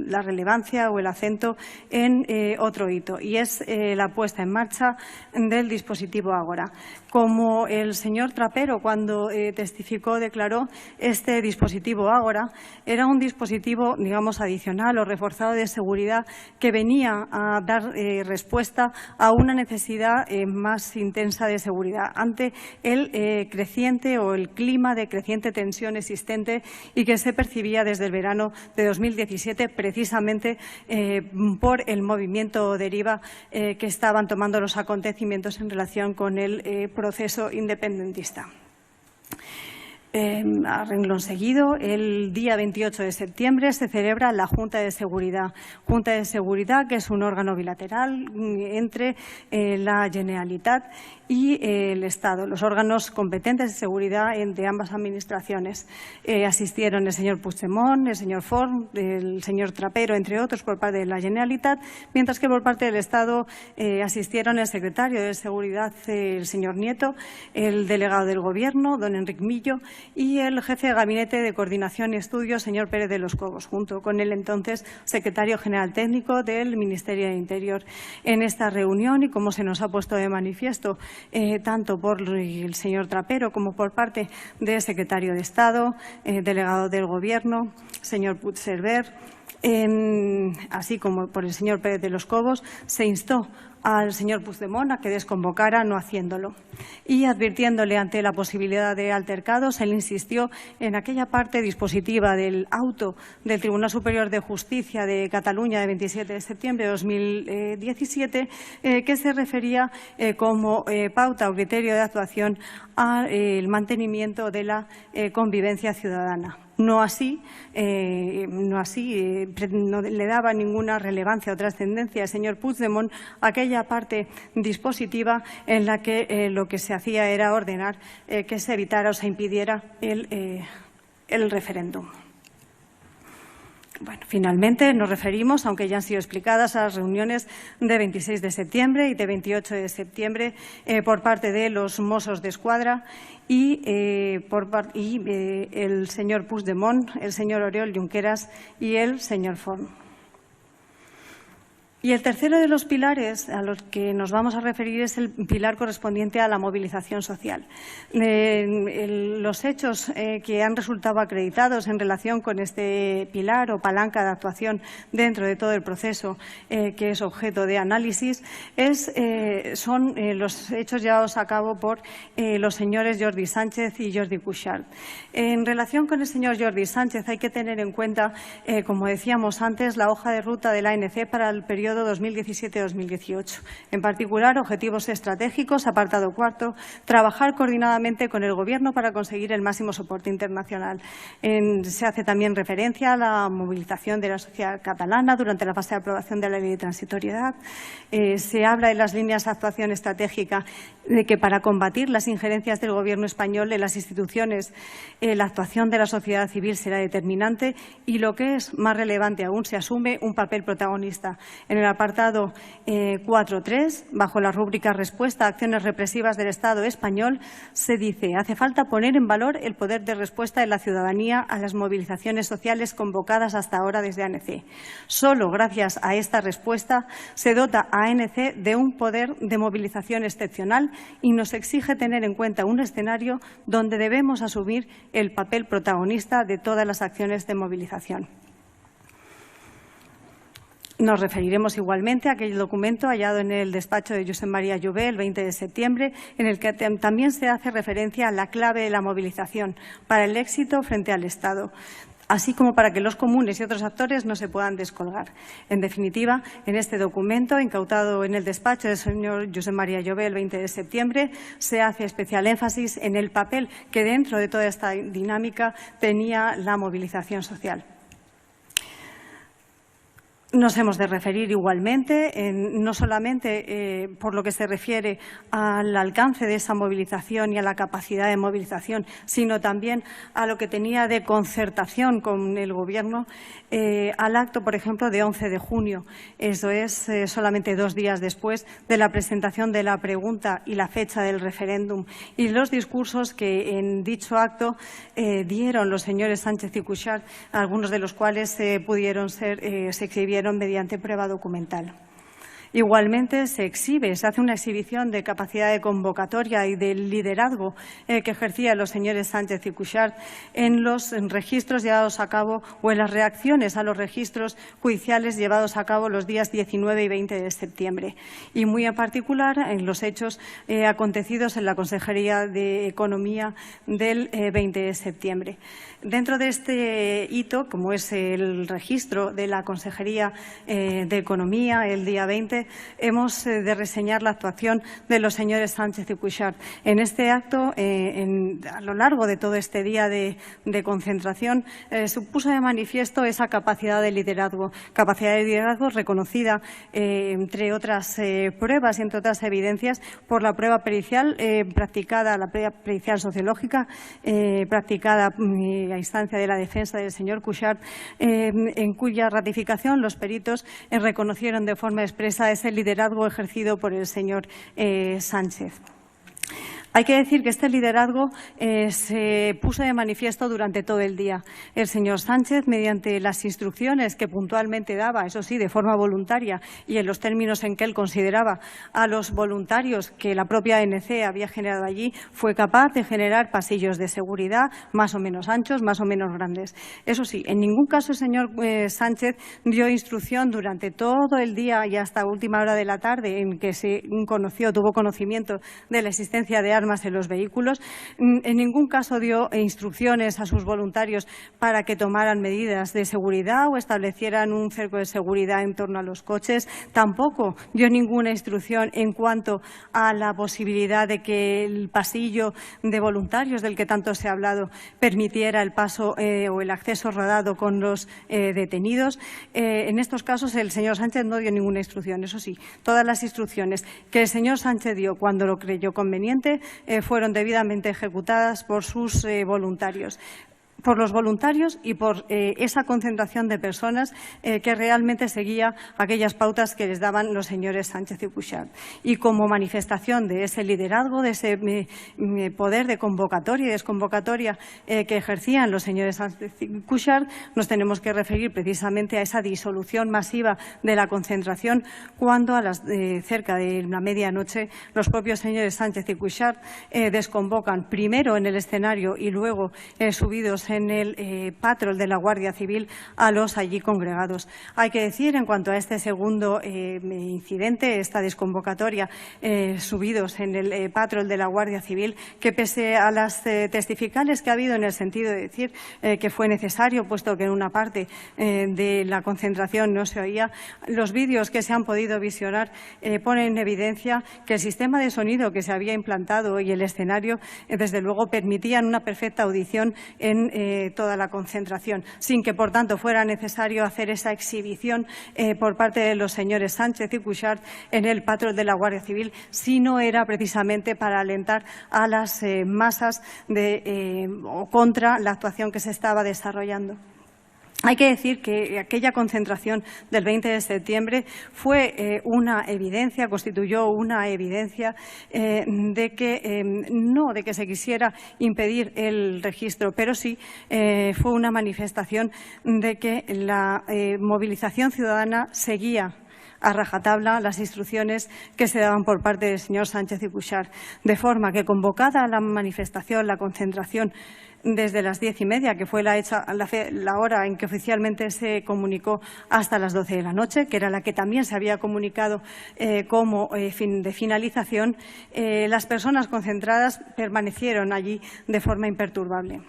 la relevancia o el acento en otro hito, y es la puesta en marcha del dispositivo Ágora. Como el señor Trapero, cuando testificó, declaró, este dispositivo Ágora era un dispositivo, digamos, adicional o reforzado de seguridad que venía venía a dar respuesta a una necesidad más intensa de seguridad ante el creciente o el clima de creciente tensión existente y que se percibía desde el verano de 2017 precisamente por el movimiento deriva que estaban tomando los acontecimientos en relación con el proceso independentista. A renglón seguido, el día 28 de septiembre se celebra la Junta de Seguridad. Junta de Seguridad, que es un órgano bilateral entre la Generalitat y el Estado, los órganos competentes de seguridad de ambas administraciones. Asistieron el señor Puigdemont, el señor Forn, el señor Trapero, entre otros, por parte de la Generalitat, mientras que por parte del Estado asistieron el secretario de Seguridad, el señor Nieto, el delegado del Gobierno, don Enrique Millo, y el jefe de Gabinete de Coordinación y Estudios, señor Pérez de los Cobos, junto con el entonces secretario general técnico del Ministerio de Interior. En esta reunión, y como se nos ha puesto de manifiesto, tanto por el señor Trapero como por parte del secretario de Estado, delegado del Gobierno, señor Puigcerver, así como por el señor Pérez de los Cobos, se instó al señor Puigdemont a que desconvocara, no haciéndolo. Y advirtiéndole ante la posibilidad de altercados, él insistió en aquella parte dispositiva del auto del Tribunal Superior de Justicia de Cataluña de 27 de septiembre de 2017 que se refería como pauta o criterio de actuación al mantenimiento de la convivencia ciudadana. No así, no le daba ninguna relevancia o trascendencia al señor Puigdemont aquella parte dispositiva en la que lo que se hacía era ordenar que se evitara o se impidiera el referéndum. Bueno, finalmente nos referimos, aunque ya han sido explicadas, a las reuniones de 26 de septiembre y de 28 de septiembre por parte de los Mossos d'Esquadra y el señor Puigdemont, el señor Oriol Junqueras y el señor Forn. Y el tercero de los pilares a los que nos vamos a referir es el pilar correspondiente a la movilización social. Los hechos que han resultado acreditados en relación con este pilar o palanca de actuación dentro de todo el proceso que es objeto de análisis son los hechos llevados a cabo por los señores Jordi Sánchez y Jordi Cuixart. En relación con el señor Jordi Sánchez hay que tener en cuenta, como decíamos antes, la hoja de ruta de la ANC para el periodo 2017-2018. En particular, objetivos estratégicos, apartado cuarto, trabajar coordinadamente con el Gobierno para conseguir el máximo soporte internacional. Se hace también referencia a la movilización de la sociedad catalana durante la fase de aprobación de la Ley de Transitoriedad. Se habla en las líneas de actuación estratégica de que para combatir las injerencias del Gobierno español en las instituciones, la actuación de la sociedad civil será determinante y, lo que es más relevante aún, se asume un papel protagonista. En el apartado 4.3, bajo la rúbrica Respuesta a acciones represivas del Estado español, se dice: hace falta poner en valor el poder de respuesta de la ciudadanía a las movilizaciones sociales convocadas hasta ahora desde ANC. Solo gracias a esta respuesta se dota a ANC de un poder de movilización excepcional y nos exige tener en cuenta un escenario donde debemos asumir el papel protagonista de todas las acciones de movilización. Nos referiremos igualmente a aquel documento hallado en el despacho de Josep María Jové el 20 de septiembre, en el que también se hace referencia a la clave de la movilización para el éxito frente al Estado, así como para que los comunes y otros actores no se puedan descolgar. En definitiva, en este documento, incautado en el despacho del señor Josep María Jové el 20 de septiembre, se hace especial énfasis en el papel que dentro de toda esta dinámica tenía la movilización social. Nos hemos de referir igualmente, no solamente por lo que se refiere al alcance de esa movilización y a la capacidad de movilización, sino también a lo que tenía de concertación con el Gobierno, al acto, por ejemplo, de 11 de junio. Eso es solamente 2 días después de la presentación de la pregunta y la fecha del referéndum, y los discursos que en dicho acto dieron los señores Sánchez y Cuixart, algunos de los cuales se exhibieron mediante prueba documental. Igualmente, se hace una exhibición de capacidad de convocatoria y de liderazgo que ejercían los señores Sánchez y Cuixart en los registros llevados a cabo o en las reacciones a los registros judiciales llevados a cabo los días 19 y 20 de septiembre. Y muy en particular en los hechos acontecidos en la Consejería de Economía del 20 de septiembre. Dentro de este hito, como es el registro de la Consejería de Economía el día 20, hemos de reseñar la actuación de los señores Sánchez y Cuixart. En este acto, a lo largo de todo este día de concentración, se puso de manifiesto esa capacidad de liderazgo reconocida, entre otras pruebas y entre otras evidencias, por la prueba pericial practicada, la prueba pericial sociológica practicada a instancia de la defensa del señor Cuixart, en cuya ratificación los peritos reconocieron de forma expresa ese liderazgo ejercido por el señor Sánchez. Hay que decir que este liderazgo se puso de manifiesto durante todo el día. El señor Sánchez, mediante las instrucciones que puntualmente daba, eso sí, de forma voluntaria y en los términos en que él consideraba a los voluntarios que la propia ANC había generado allí, fue capaz de generar pasillos de seguridad más o menos anchos, más o menos grandes. Eso sí, en ningún caso el señor Sánchez dio instrucción durante todo el día y hasta última hora de la tarde en que tuvo conocimiento de la existencia de armas en los vehículos. En ningún caso dio instrucciones a sus voluntarios para que tomaran medidas de seguridad o establecieran un cerco de seguridad en torno a los coches. Tampoco dio ninguna instrucción en cuanto a la posibilidad de que el pasillo de voluntarios del que tanto se ha hablado permitiera el paso o el acceso rodado con los detenidos. En estos casos el señor Sánchez no dio ninguna instrucción. Eso sí, todas las instrucciones que el señor Sánchez dio cuando lo creyó conveniente fueron debidamente ejecutadas por sus voluntarios. Por los voluntarios y por esa concentración de personas que realmente seguía aquellas pautas que les daban los señores Sánchez y Cuixart. Y como manifestación de ese liderazgo, de ese poder de convocatoria y desconvocatoria que ejercían los señores Sánchez y Cuixart, nos tenemos que referir precisamente a esa disolución masiva de la concentración cuando a cerca de la medianoche los propios señores Sánchez y Cuixart desconvocan primero en el escenario y luego subidos en el patrol de la Guardia Civil a los allí congregados. Hay que decir, en cuanto a este segundo incidente, esta desconvocatoria, subidos en el patrol de la Guardia Civil, que pese a las testificales que ha habido en el sentido de decir que fue necesario, puesto que en una parte de la concentración no se oía, los vídeos que se han podido visionar ponen en evidencia que el sistema de sonido que se había implantado y el escenario, desde luego, permitían una perfecta audición en toda la concentración, sin que, por tanto, fuera necesario hacer esa exhibición por parte de los señores Sánchez y Cuixart en el patrón de la Guardia Civil, si no era precisamente para alentar a las masas o contra la actuación que se estaba desarrollando. Hay que decir que aquella concentración del 20 de septiembre fue una evidencia, constituyó una evidencia de que se quisiera impedir el registro, pero sí fue una manifestación de que la movilización ciudadana seguía a rajatabla las instrucciones que se daban por parte del señor Sánchez y Cuixart, de forma que, convocada la manifestación, la concentración, desde las 10:30, que fue la hora en que oficialmente se comunicó, hasta las 12 de la noche, que era la que también se había comunicado como fin de finalización, las personas concentradas permanecieron allí de forma imperturbable.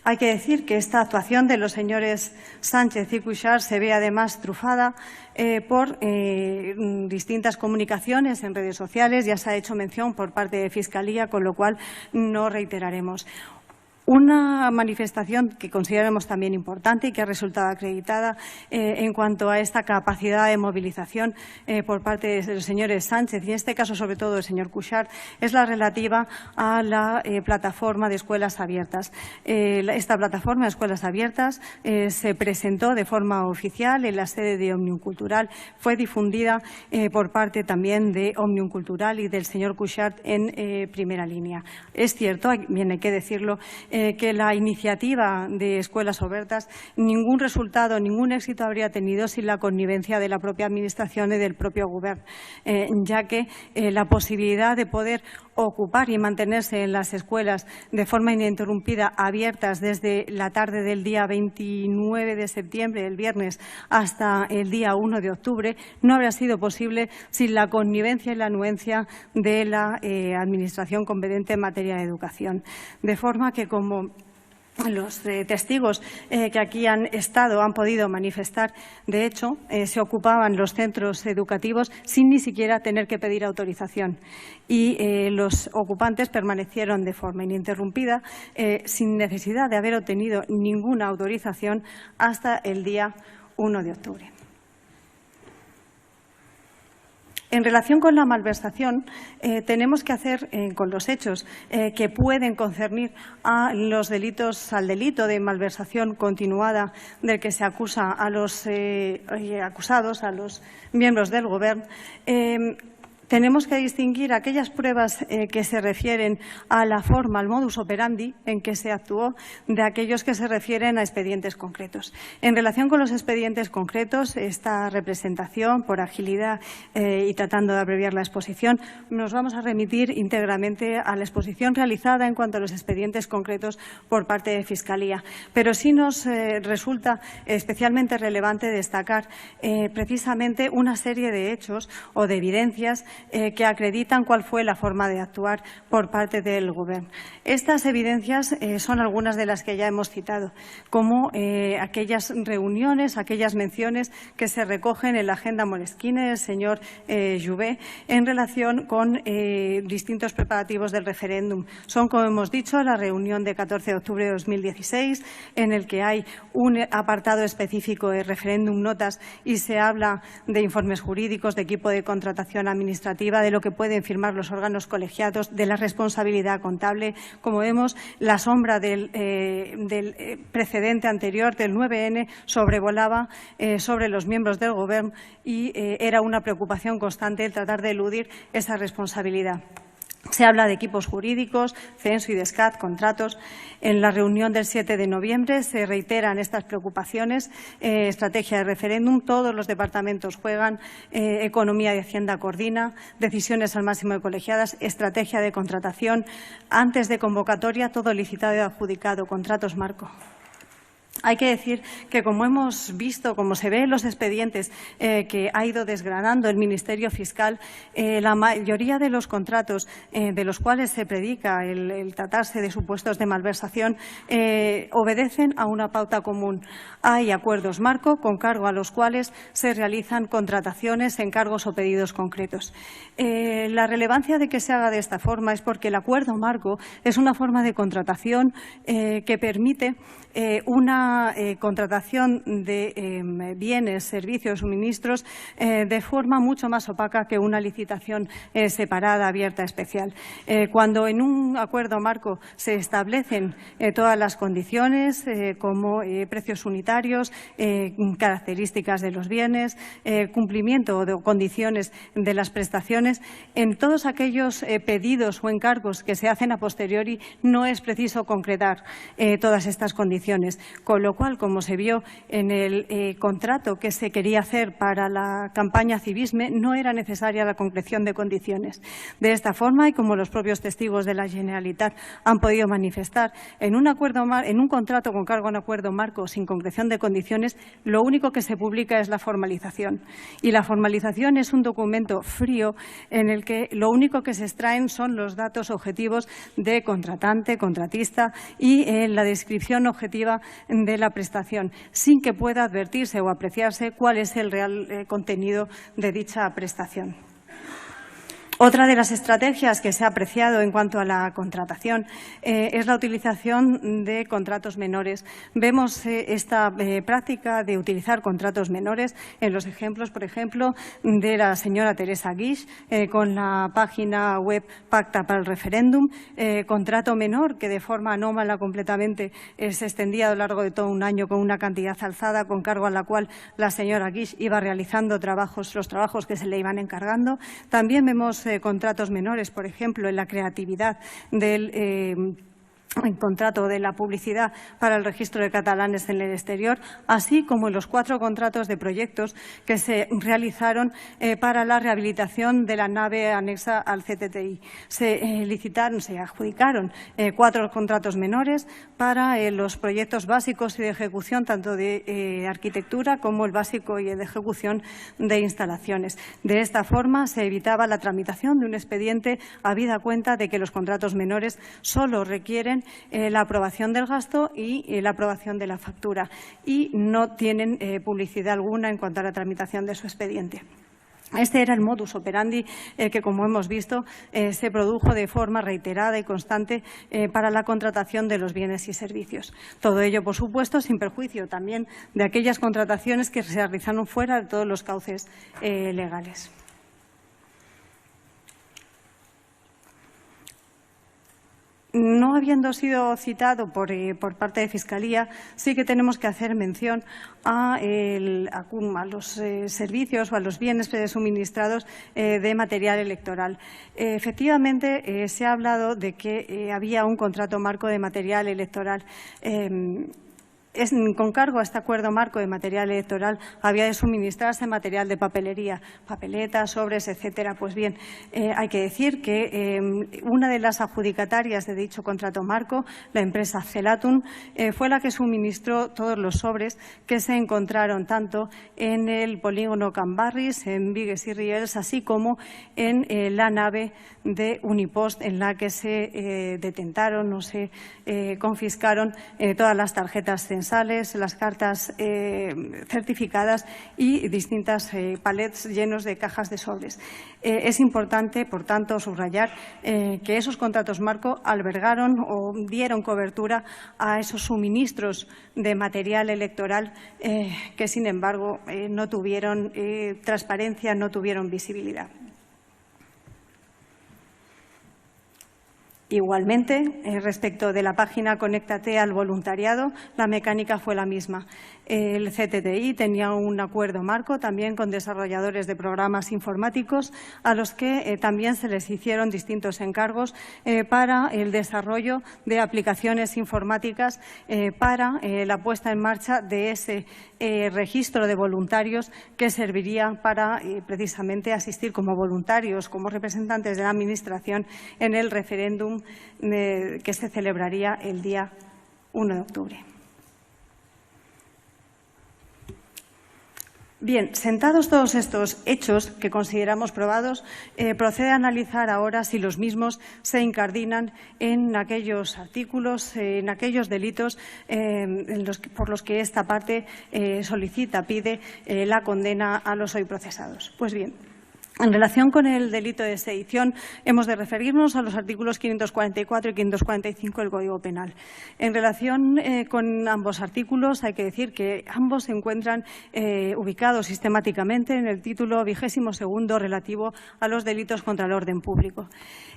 Hay que decir que esta actuación de los señores Sánchez y Cuixart se ve además trufada por distintas comunicaciones en redes sociales. Ya se ha hecho mención por parte de Fiscalía, con lo cual no reiteraremos. Una manifestación que consideramos también importante y que ha resultado acreditada en cuanto a esta capacidad de movilización por parte de los señores Sánchez y, en este caso, sobre todo, del señor Cuixart, es la relativa a la plataforma de escuelas abiertas. Esta plataforma de escuelas abiertas se presentó de forma oficial en la sede de Òmnium Cultural, fue difundida por parte también de Òmnium Cultural y del señor Cuixart en primera línea. Es cierto, bien hay que decirlo, que la iniciativa de Escuelas Obertas ningún resultado, ningún éxito habría tenido sin la connivencia de la propia Administración y del propio Govern, ya que la posibilidad de poder ocupar y mantenerse en las escuelas de forma ininterrumpida, abiertas desde la tarde del día 29 de septiembre, el viernes, hasta el día 1 de octubre, no habría sido posible sin la connivencia y la anuencia de la Administración competente en materia de educación. De forma que, como los testigos que aquí han estado han podido manifestar, de hecho, se ocupaban los centros educativos sin ni siquiera tener que pedir autorización y los ocupantes permanecieron de forma ininterrumpida, sin necesidad de haber obtenido ninguna autorización hasta el día 1 de octubre. En relación con la malversación, tenemos que hacer con los hechos que pueden concernir al delito de malversación continuada del que se acusa a los acusados, a los miembros del Govern. Tenemos que distinguir aquellas pruebas que se refieren a la forma, al modus operandi en que se actuó, de aquellos que se refieren a expedientes concretos. En relación con los expedientes concretos, esta representación, por agilidad y tratando de abreviar la exposición, nos vamos a remitir íntegramente a la exposición realizada en cuanto a los expedientes concretos por parte de Fiscalía. Pero sí nos resulta especialmente relevante destacar precisamente una serie de hechos o de evidencias que acreditan cuál fue la forma de actuar por parte del Govern. Estas evidencias son algunas de las que ya hemos citado, como aquellas reuniones, aquellas menciones que se recogen en la agenda Moleskine del señor Jouvet en relación con distintos preparativos del referéndum. Son, como hemos dicho, la reunión de 14 de octubre de 2016, en el que hay un apartado específico de referéndum notas y se habla de informes jurídicos, de equipo de contratación administrativa, de lo que pueden firmar los órganos colegiados, de la responsabilidad contable. Como vemos, la sombra del precedente anterior, del 9N, sobrevolaba sobre los miembros del Govern y era una preocupación constante el tratar de eludir esa responsabilidad. Se habla de equipos jurídicos, censo y DESCAT, contratos. En la reunión del 7 de noviembre se reiteran estas preocupaciones. Estrategia de referéndum, todos los departamentos juegan, Economía y Hacienda coordina, decisiones al máximo de colegiadas, estrategia de contratación. Antes de convocatoria, todo licitado y adjudicado, contratos marco. Hay que decir que, como hemos visto, como se ve en los expedientes que ha ido desgranando el Ministerio Fiscal, la mayoría de los contratos de los cuales se predica el tratarse de supuestos de malversación obedecen a una pauta común. Hay acuerdos marco con cargo a los cuales se realizan contrataciones, encargos o pedidos concretos. La relevancia de que se haga de esta forma es porque el acuerdo marco es una forma de contratación que permite una contratación de bienes, servicios, suministros de forma mucho más opaca que una licitación separada, abierta, especial. Cuando en un acuerdo marco se establecen todas las condiciones, como precios unitarios, características de los bienes, cumplimiento de condiciones de las prestaciones, en todos aquellos pedidos o encargos que se hacen a posteriori no es preciso concretar todas estas condiciones. Con lo cual, como se vio en el contrato que se quería hacer para la campaña Civisme, no era necesaria la concreción de condiciones. De esta forma, y como los propios testigos de la Generalitat han podido manifestar, en un contrato con cargo a un acuerdo marco sin concreción de condiciones, lo único que se publica es la formalización. Y la formalización es un documento frío en el que lo único que se extraen son los datos objetivos de contratante, contratista y la descripción objetiva de la prestación, sin que pueda advertirse o apreciarse cuál es el real contenido de dicha prestación. Otra de las estrategias que se ha apreciado en cuanto a la contratación es la utilización de contratos menores. Vemos esta práctica de utilizar contratos menores en los ejemplos, por ejemplo, de la señora Teresa Guix con la página web Pacta para el Referéndum, contrato menor que de forma anómala completamente se extendía a lo largo de todo un año con una cantidad alzada con cargo a la cual la señora Guix iba realizando los trabajos que se le iban encargando. También vemos contratos menores, por ejemplo, en la creatividad del el contrato de la publicidad para el registro de catalanes en el exterior, así como en los 4 contratos de proyectos que se realizaron para la rehabilitación de la nave anexa al CTTI. Se adjudicaron 4 contratos menores para los proyectos básicos y de ejecución, tanto de arquitectura como el básico y el de ejecución de instalaciones. De esta forma, se evitaba la tramitación de un expediente habida cuenta de que los contratos menores solo requieren la aprobación del gasto y la aprobación de la factura y no tienen publicidad alguna en cuanto a la tramitación de su expediente. Este era el modus operandi que, como hemos visto, se produjo de forma reiterada y constante para la contratación de los bienes y servicios. Todo ello, por supuesto, sin perjuicio también de aquellas contrataciones que se realizaron fuera de todos los cauces legales. No habiendo sido citado por parte de Fiscalía, sí que tenemos que hacer mención a los servicios o a los bienes suministrados de material electoral. Efectivamente, se ha hablado de que había un contrato marco de material electoral. Con cargo a este acuerdo marco de material electoral había de suministrarse material de papelería, papeletas, sobres, etcétera. Pues bien, hay que decir que una de las adjudicatarias de dicho contrato marco, la empresa Celatum, fue la que suministró todos los sobres que se encontraron tanto en el polígono Can Barris, en Vigues y Riells, así como en la nave de Unipost, en la que se detentaron o se confiscaron todas las tarjetas censales, las cartas certificadas y distintas palets llenos de cajas de sobres. Es importante, por tanto, subrayar que esos contratos marco albergaron o dieron cobertura a esos suministros de material electoral que, sin embargo, no tuvieron transparencia, no tuvieron visibilidad. Igualmente, respecto de la página Conéctate al voluntariado, la mecánica fue la misma. El CTTI tenía un acuerdo marco también con desarrolladores de programas informáticos a los que también se les hicieron distintos encargos para el desarrollo de aplicaciones informáticas para la puesta en marcha de ese registro de voluntarios que serviría para precisamente asistir como voluntarios, como representantes de la Administración en el referéndum que se celebraría el día 1 de octubre. Bien, sentados todos estos hechos que consideramos probados, procede a analizar ahora si los mismos se incardinan en aquellos artículos, en aquellos delitos por los que esta parte pide la condena a los hoy procesados. Pues bien, en relación con el delito de sedición, hemos de referirnos a los artículos 544 y 545 del Código Penal. En relación con ambos artículos, hay que decir que ambos se encuentran ubicados sistemáticamente en el título 22º relativo a los delitos contra el orden público.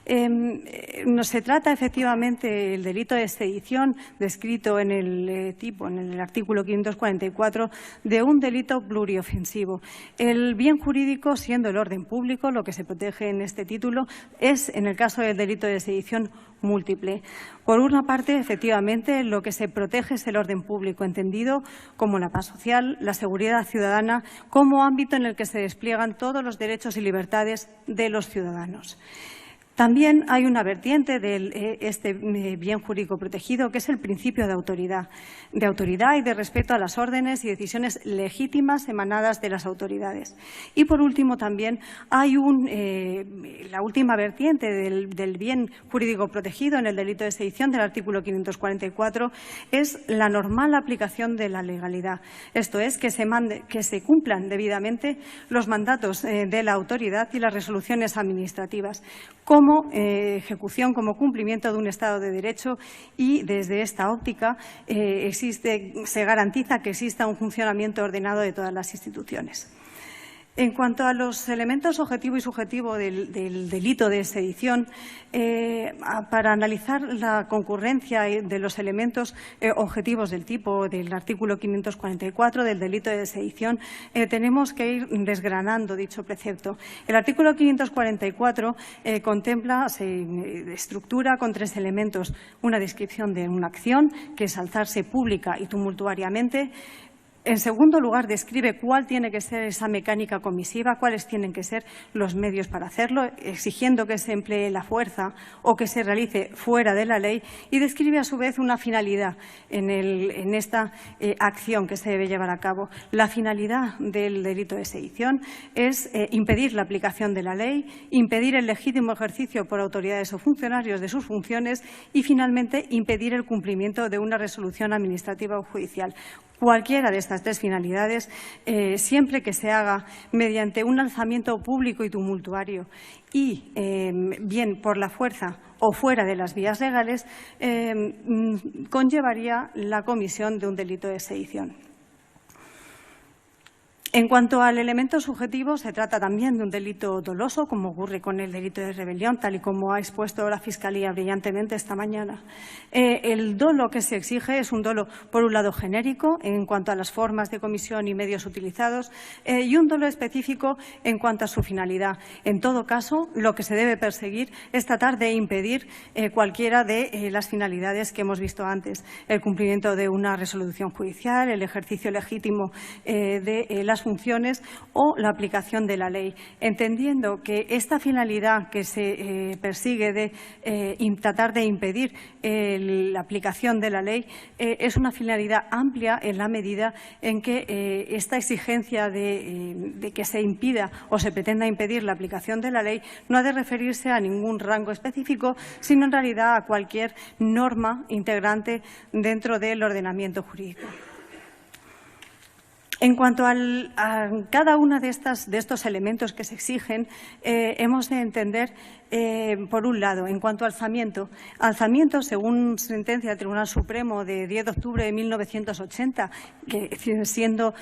Se trata efectivamente el delito de sedición descrito en el artículo 544 de un delito pluriofensivo. El bien jurídico, siendo el orden público, lo que se protege en este título es, en el caso del delito de sedición, múltiple. Por una parte, efectivamente, lo que se protege es el orden público, entendido como la paz social, la seguridad ciudadana, como ámbito en el que se despliegan todos los derechos y libertades de los ciudadanos. También hay una vertiente de este bien jurídico protegido, que es el principio de autoridad y de respeto a las órdenes y decisiones legítimas emanadas de las autoridades. Y, por último, también hay la última vertiente del bien jurídico protegido en el delito de sedición del artículo 544, es la normal aplicación de la legalidad. Esto es, que se cumplan debidamente los mandatos de la autoridad y las resoluciones administrativas, como ejecución, como cumplimiento de un Estado de Derecho, y desde esta óptica se garantiza que exista un funcionamiento ordenado de todas las instituciones. En cuanto a los elementos objetivo y subjetivo del delito de sedición, para analizar la concurrencia de los elementos objetivos del tipo del artículo 544 del delito de sedición, tenemos que ir desgranando dicho precepto. El artículo 544 contempla, se estructura con 3 elementos: una descripción de una acción, que es alzarse pública y tumultuariamente. En segundo lugar, describe cuál tiene que ser esa mecánica comisiva, cuáles tienen que ser los medios para hacerlo, exigiendo que se emplee la fuerza o que se realice fuera de la ley, y describe a su vez una finalidad en esta acción que se debe llevar a cabo. La finalidad del delito de sedición es impedir la aplicación de la ley, impedir el legítimo ejercicio por autoridades o funcionarios de sus funciones y, finalmente, impedir el cumplimiento de una resolución administrativa o judicial. Cualquiera de estas 3 finalidades, siempre que se haga mediante un alzamiento público y tumultuario y bien por la fuerza o fuera de las vías legales, conllevaría la comisión de un delito de sedición. En cuanto al elemento subjetivo, se trata también de un delito doloso, como ocurre con el delito de rebelión, tal y como ha expuesto la Fiscalía brillantemente esta mañana. El dolo que se exige es un dolo, por un lado, genérico en cuanto a las formas de comisión y medios utilizados, y un dolo específico en cuanto a su finalidad. En todo caso, lo que se debe perseguir es tratar de impedir cualquiera de las finalidades que hemos visto antes: el cumplimiento de una resolución judicial, el ejercicio legítimo de las funciones o la aplicación de la ley, entendiendo que esta finalidad que se persigue de tratar de impedir la aplicación de la ley es una finalidad amplia en la medida en que esta exigencia de que se impida o se pretenda impedir la aplicación de la ley no ha de referirse a ningún rango específico, sino en realidad a cualquier norma integrante dentro del ordenamiento jurídico. En cuanto a cada uno de estos elementos que se exigen, hemos de entender, por un lado, en cuanto a alzamiento, según sentencia del Tribunal Supremo de 10 de octubre de 1980, que siendo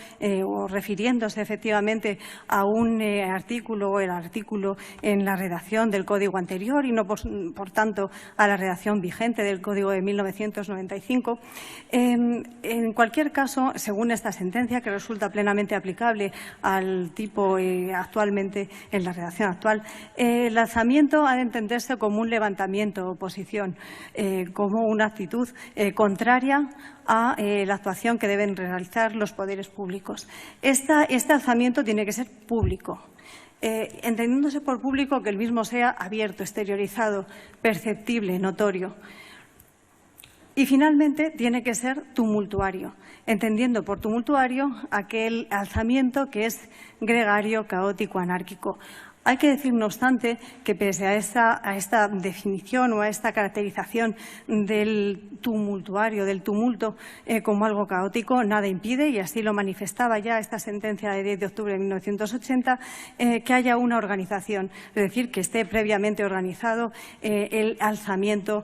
o refiriéndose efectivamente a un artículo o el artículo en la redacción del Código anterior y no, por tanto, a la redacción vigente del Código de 1995, en cualquier caso, según esta sentencia, que resulta plenamente aplicable al tipo actualmente en la redacción actual, el alzamiento ha de entenderse como un levantamiento o oposición, como una actitud contraria a la actuación que deben realizar los poderes públicos. Este alzamiento tiene que ser público, entendiéndose por público que el mismo sea abierto, exteriorizado, perceptible, notorio. Y, finalmente, tiene que ser tumultuario, entendiendo por tumultuario aquel alzamiento que es gregario, caótico, anárquico. Hay que decir, no obstante, que pese a esta definición o a esta caracterización del tumultuario, del tumulto, como algo caótico, nada impide, y así lo manifestaba ya esta sentencia de 10 de octubre de 1980, que haya una organización, es decir, que esté previamente organizado el alzamiento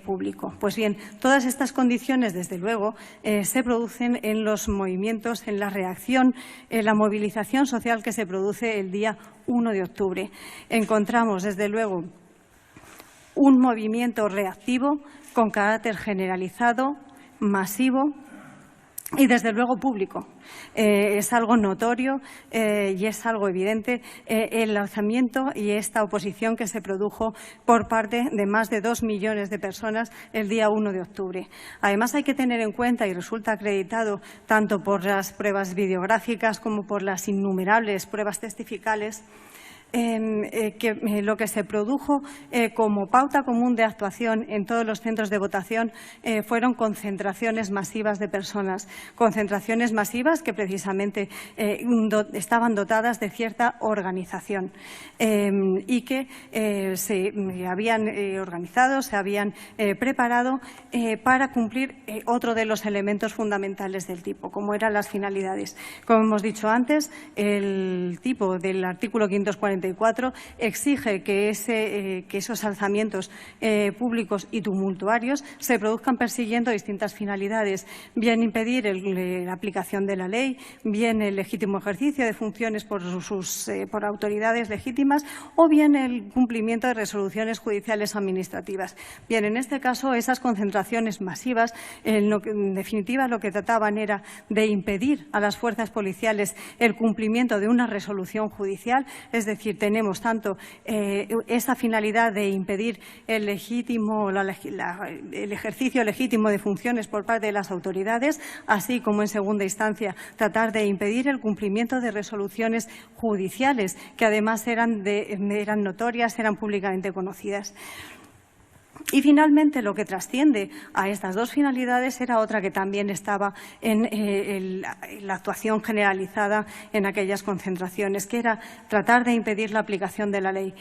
público. Pues bien, todas estas condiciones, desde luego, se producen en los movimientos, en la reacción, en la movilización social que se produce el día 1 de octubre. Encontramos, desde luego, un movimiento reactivo con carácter generalizado, masivo y, desde luego, público. Es algo notorio y es algo evidente el alzamiento y esta oposición que se produjo por parte de más de 2 millones de personas el día 1 de octubre. Además, hay que tener en cuenta, y resulta acreditado tanto por las pruebas videográficas como por las innumerables pruebas testificales, que lo que se produjo como pauta común de actuación en todos los centros de votación fueron concentraciones masivas de personas, concentraciones masivas que precisamente estaban dotadas de cierta organización y que se habían organizado, se habían preparado para cumplir otro de los elementos fundamentales del tipo, como eran las finalidades. Como hemos dicho antes, el tipo del artículo 544 544 exige que esos alzamientos públicos y tumultuarios se produzcan persiguiendo distintas finalidades, bien impedir la aplicación de la ley, bien el legítimo ejercicio de funciones por autoridades legítimas o bien el cumplimiento de resoluciones judiciales administrativas. Bien, en este caso, esas concentraciones masivas, en definitiva, lo que trataban era de impedir a las fuerzas policiales el cumplimiento de una resolución judicial, es decir, tenemos tanto esa finalidad de impedir el ejercicio legítimo de funciones por parte de las autoridades, así como, en segunda instancia, tratar de impedir el cumplimiento de resoluciones judiciales, que además eran notorias, eran públicamente conocidas. Y finalmente, lo que trasciende a estas dos finalidades era otra que también estaba en la actuación generalizada en aquellas concentraciones, que era tratar de impedir la aplicación de la ley.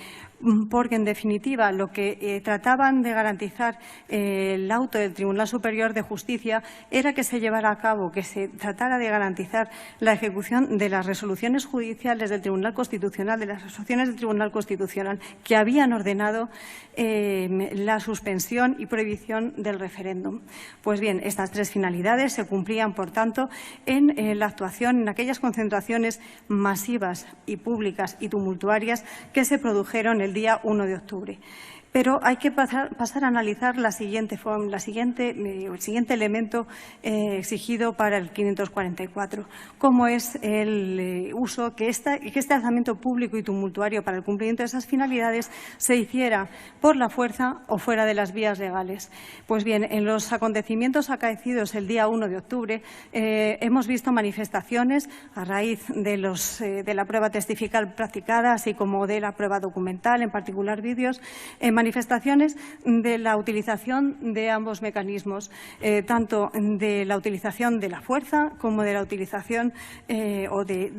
Porque, en definitiva, lo que trataban de garantizar el auto del Tribunal Superior de Justicia era que se llevara a cabo, que se tratara de garantizar la ejecución de las resoluciones judiciales del Tribunal Constitucional, de las resoluciones del Tribunal Constitucional que habían ordenado la suspensión y prohibición del referéndum. Pues bien, estas tres finalidades se cumplían, por tanto, en la actuación en aquellas concentraciones masivas y públicas y tumultuarias que se produjeron el día 1 de octubre. Pero hay que pasar a analizar el siguiente elemento exigido para el 544, como es el uso que este alzamiento público y tumultuario para el cumplimiento de esas finalidades se hiciera por la fuerza o fuera de las vías legales. Pues bien, en los acontecimientos acaecidos el día 1 de octubre hemos visto manifestaciones a raíz de la prueba testifical practicada, así como de la prueba documental, en particular vídeos, manifestaciones de la utilización de ambos mecanismos, tanto de la utilización de la fuerza como de la utilización o de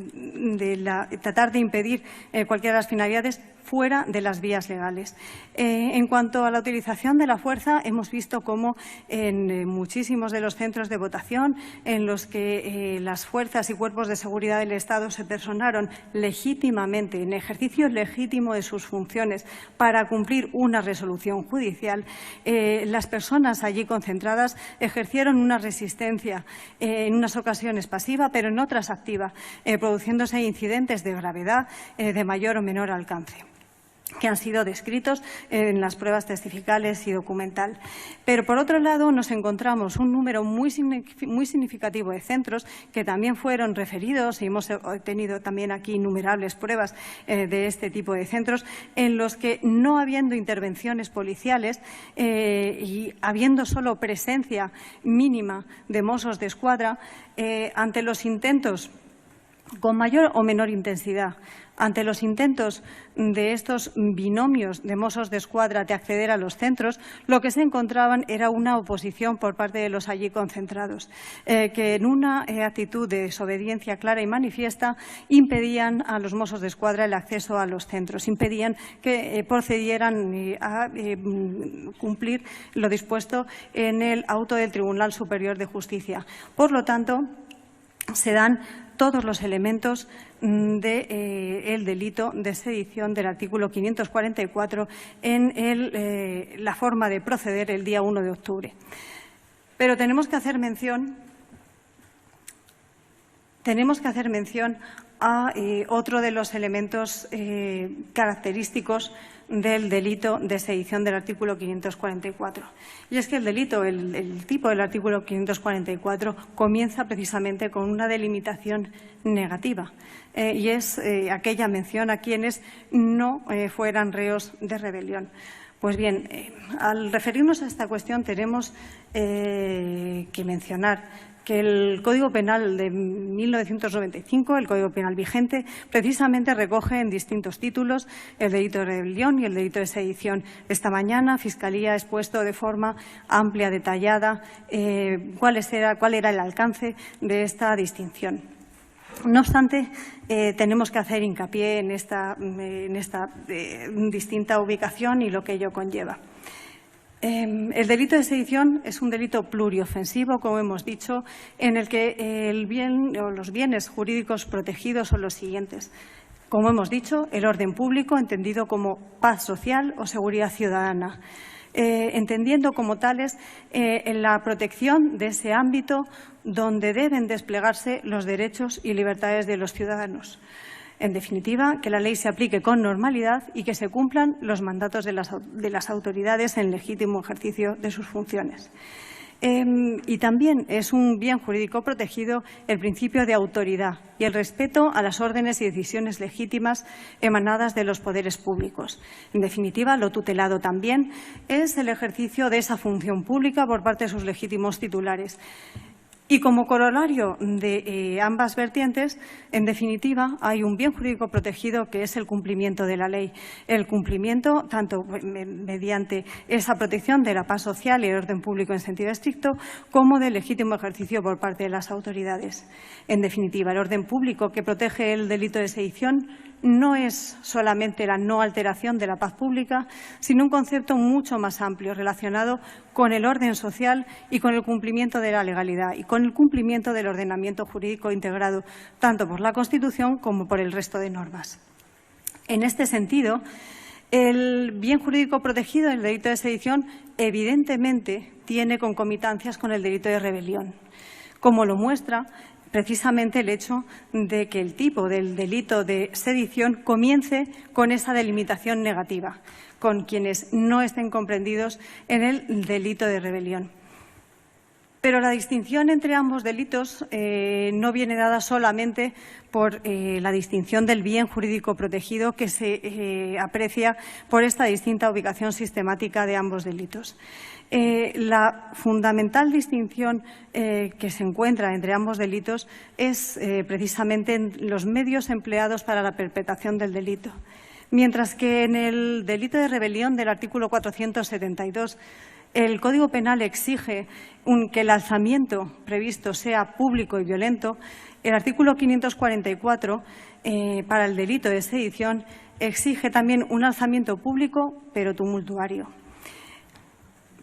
tratar de impedir cualquiera de las finalidades fuera de las vías legales. En cuanto a la utilización de la fuerza, hemos visto cómo en muchísimos de los centros de votación en los que las fuerzas y cuerpos de seguridad del Estado se personaron legítimamente, en ejercicio legítimo de sus funciones para cumplir una resolución judicial, las personas allí concentradas ejercieron una resistencia, en unas ocasiones pasiva, pero en otras activa, produciéndose incidentes de gravedad de mayor o menor alcance, que han sido descritos en las pruebas testificales y documental. Pero, por otro lado, nos encontramos un número muy significativo de centros que también fueron referidos, y hemos tenido también aquí innumerables pruebas de este tipo de centros, en los que, no habiendo intervenciones policiales y habiendo solo presencia mínima de Mossos de Escuadra, ante los intentos con mayor o menor intensidad, ante los intentos de estos binomios de Mossos de Escuadra de acceder a los centros, lo que se encontraban era una oposición por parte de los allí concentrados, que en una actitud de desobediencia clara y manifiesta impedían a los Mossos de Escuadra el acceso a los centros, impedían que procedieran a cumplir lo dispuesto en el auto del Tribunal Superior de Justicia. Por lo tanto, se dan todos los elementos del delito de sedición del artículo 544 en la forma de proceder el día 1 de octubre. Pero tenemos que hacer mención a otro de los elementos característicos del delito de sedición del artículo 544. Y es que el delito, el tipo del artículo 544, comienza precisamente con una delimitación negativa, y es aquella mención a quienes no fueran reos de rebelión. Pues bien, al referirnos a esta cuestión tenemos que mencionar que el Código Penal de 1995, el Código Penal vigente, precisamente recoge en distintos títulos el delito de rebelión y el delito de sedición. Esta mañana Fiscalía ha expuesto de forma amplia, detallada, cuál era el alcance de esta distinción. No obstante, tenemos que hacer hincapié en esta distinta ubicación y lo que ello conlleva. El delito de sedición es un delito pluriofensivo, como hemos dicho, en el que el bien o los bienes jurídicos protegidos son los siguientes: Como hemos dicho, el orden público entendido como paz social o seguridad ciudadana, entendiendo como tales en la protección de ese ámbito donde deben desplegarse los derechos y libertades de los ciudadanos. En definitiva, que la ley se aplique con normalidad y que se cumplan los mandatos de las autoridades en legítimo ejercicio de sus funciones. Y también es un bien jurídico protegido el principio de autoridad y el respeto a las órdenes y decisiones legítimas emanadas de los poderes públicos. En definitiva, lo tutelado también es el ejercicio de esa función pública por parte de sus legítimos titulares. Y como corolario de ambas vertientes, en definitiva, hay un bien jurídico protegido que es el cumplimiento de la ley. El cumplimiento, tanto mediante esa protección de la paz social y el orden público en sentido estricto, como del legítimo ejercicio por parte de las autoridades. En definitiva, el orden público que protege el delito de sedición no es solamente la no alteración de la paz pública, sino un concepto mucho más amplio relacionado con el orden social y con el cumplimiento de la legalidad y con el cumplimiento del ordenamiento jurídico integrado tanto por la Constitución como por el resto de normas. En este sentido, el bien jurídico protegido del delito de sedición evidentemente tiene concomitancias con el delito de rebelión, como lo muestra precisamente el hecho de que el tipo del delito de sedición comience con esa delimitación negativa, con quienes no estén comprendidos en el delito de rebelión. Pero la distinción entre ambos delitos no viene dada solamente por la distinción del bien jurídico protegido que se aprecia por esta distinta ubicación sistemática de ambos delitos. La fundamental distinción que se encuentra entre ambos delitos es precisamente en los medios empleados para la perpetración del delito. Mientras que en el delito de rebelión del artículo 472 el Código Penal exige que el alzamiento previsto sea público y violento, el artículo 544 para el delito de sedición exige también un alzamiento público pero tumultuario.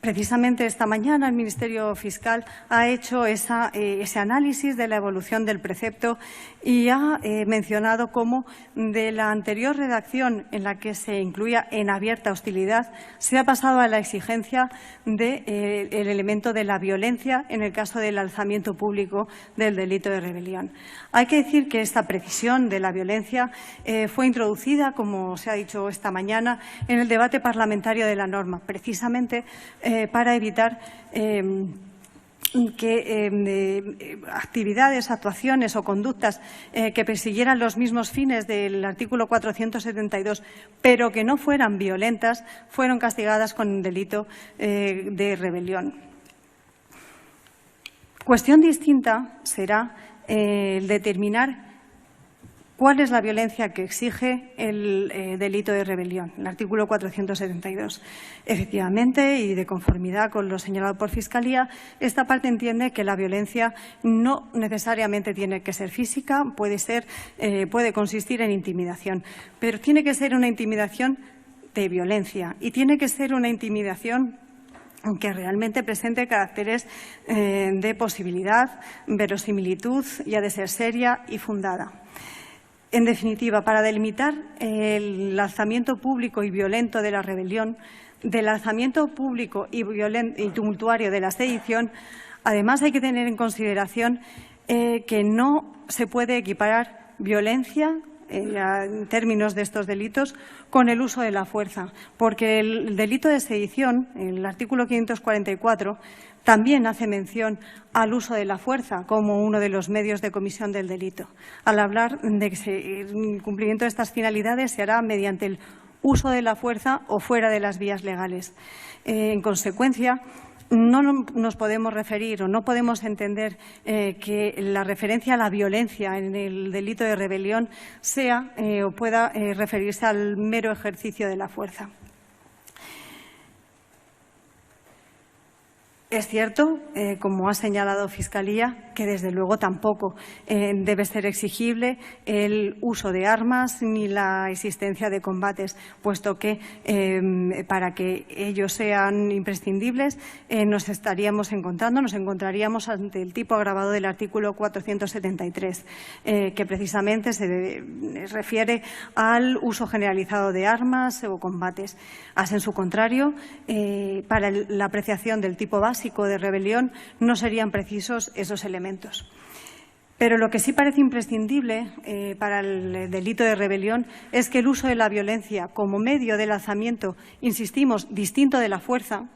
Precisamente esta mañana el Ministerio Fiscal ha hecho ese análisis de la evolución del precepto y ha mencionado cómo de la anterior redacción en la que se incluía en abierta hostilidad se ha pasado a la exigencia del elemento de la violencia en el caso del alzamiento público del delito de rebelión. Hay que decir que esta precisión de la violencia fue introducida, como se ha dicho esta mañana, en el debate parlamentario de la norma, precisamente para evitar que actividades, actuaciones o conductas que persiguieran los mismos fines del artículo 472, pero que no fueran violentas, fueron castigadas con un delito de rebelión. Cuestión distinta será el determinar ¿cuál es la violencia que exige el delito de rebelión? El artículo 472. Efectivamente, y de conformidad con lo señalado por Fiscalía, esta parte entiende que la violencia no necesariamente tiene que ser física, puede consistir en intimidación, pero tiene que ser una intimidación de violencia y tiene que ser una intimidación que realmente presente caracteres de posibilidad, verosimilitud y ha de ser seria y fundada. En definitiva, para delimitar el alzamiento público y violento de la rebelión, del alzamiento público y tumultuario de la sedición, además hay que tener en consideración que no se puede equiparar violencia en términos de estos delitos con el uso de la fuerza, porque el delito de sedición, el artículo 544, también hace mención al uso de la fuerza como uno de los medios de comisión del delito. Al hablar de que el cumplimiento de estas finalidades se hará mediante el uso de la fuerza o fuera de las vías legales. En consecuencia, no nos podemos referir o no podemos entender que la referencia a la violencia en el delito de rebelión sea o pueda referirse al mero ejercicio de la fuerza. Es cierto, como ha señalado Fiscalía, que desde luego tampoco debe ser exigible el uso de armas ni la existencia de combates, puesto que para que ellos sean imprescindibles nos encontraríamos ante el tipo agravado del artículo 473, que precisamente se refiere al uso generalizado de armas o combates. A sensu contrario, para la apreciación del tipo básico de rebelión no serían precisos esos elementos. Pero lo que sí parece imprescindible para el delito de rebelión es que el uso de la violencia como medio de lanzamiento, insistimos, distinto de la fuerza,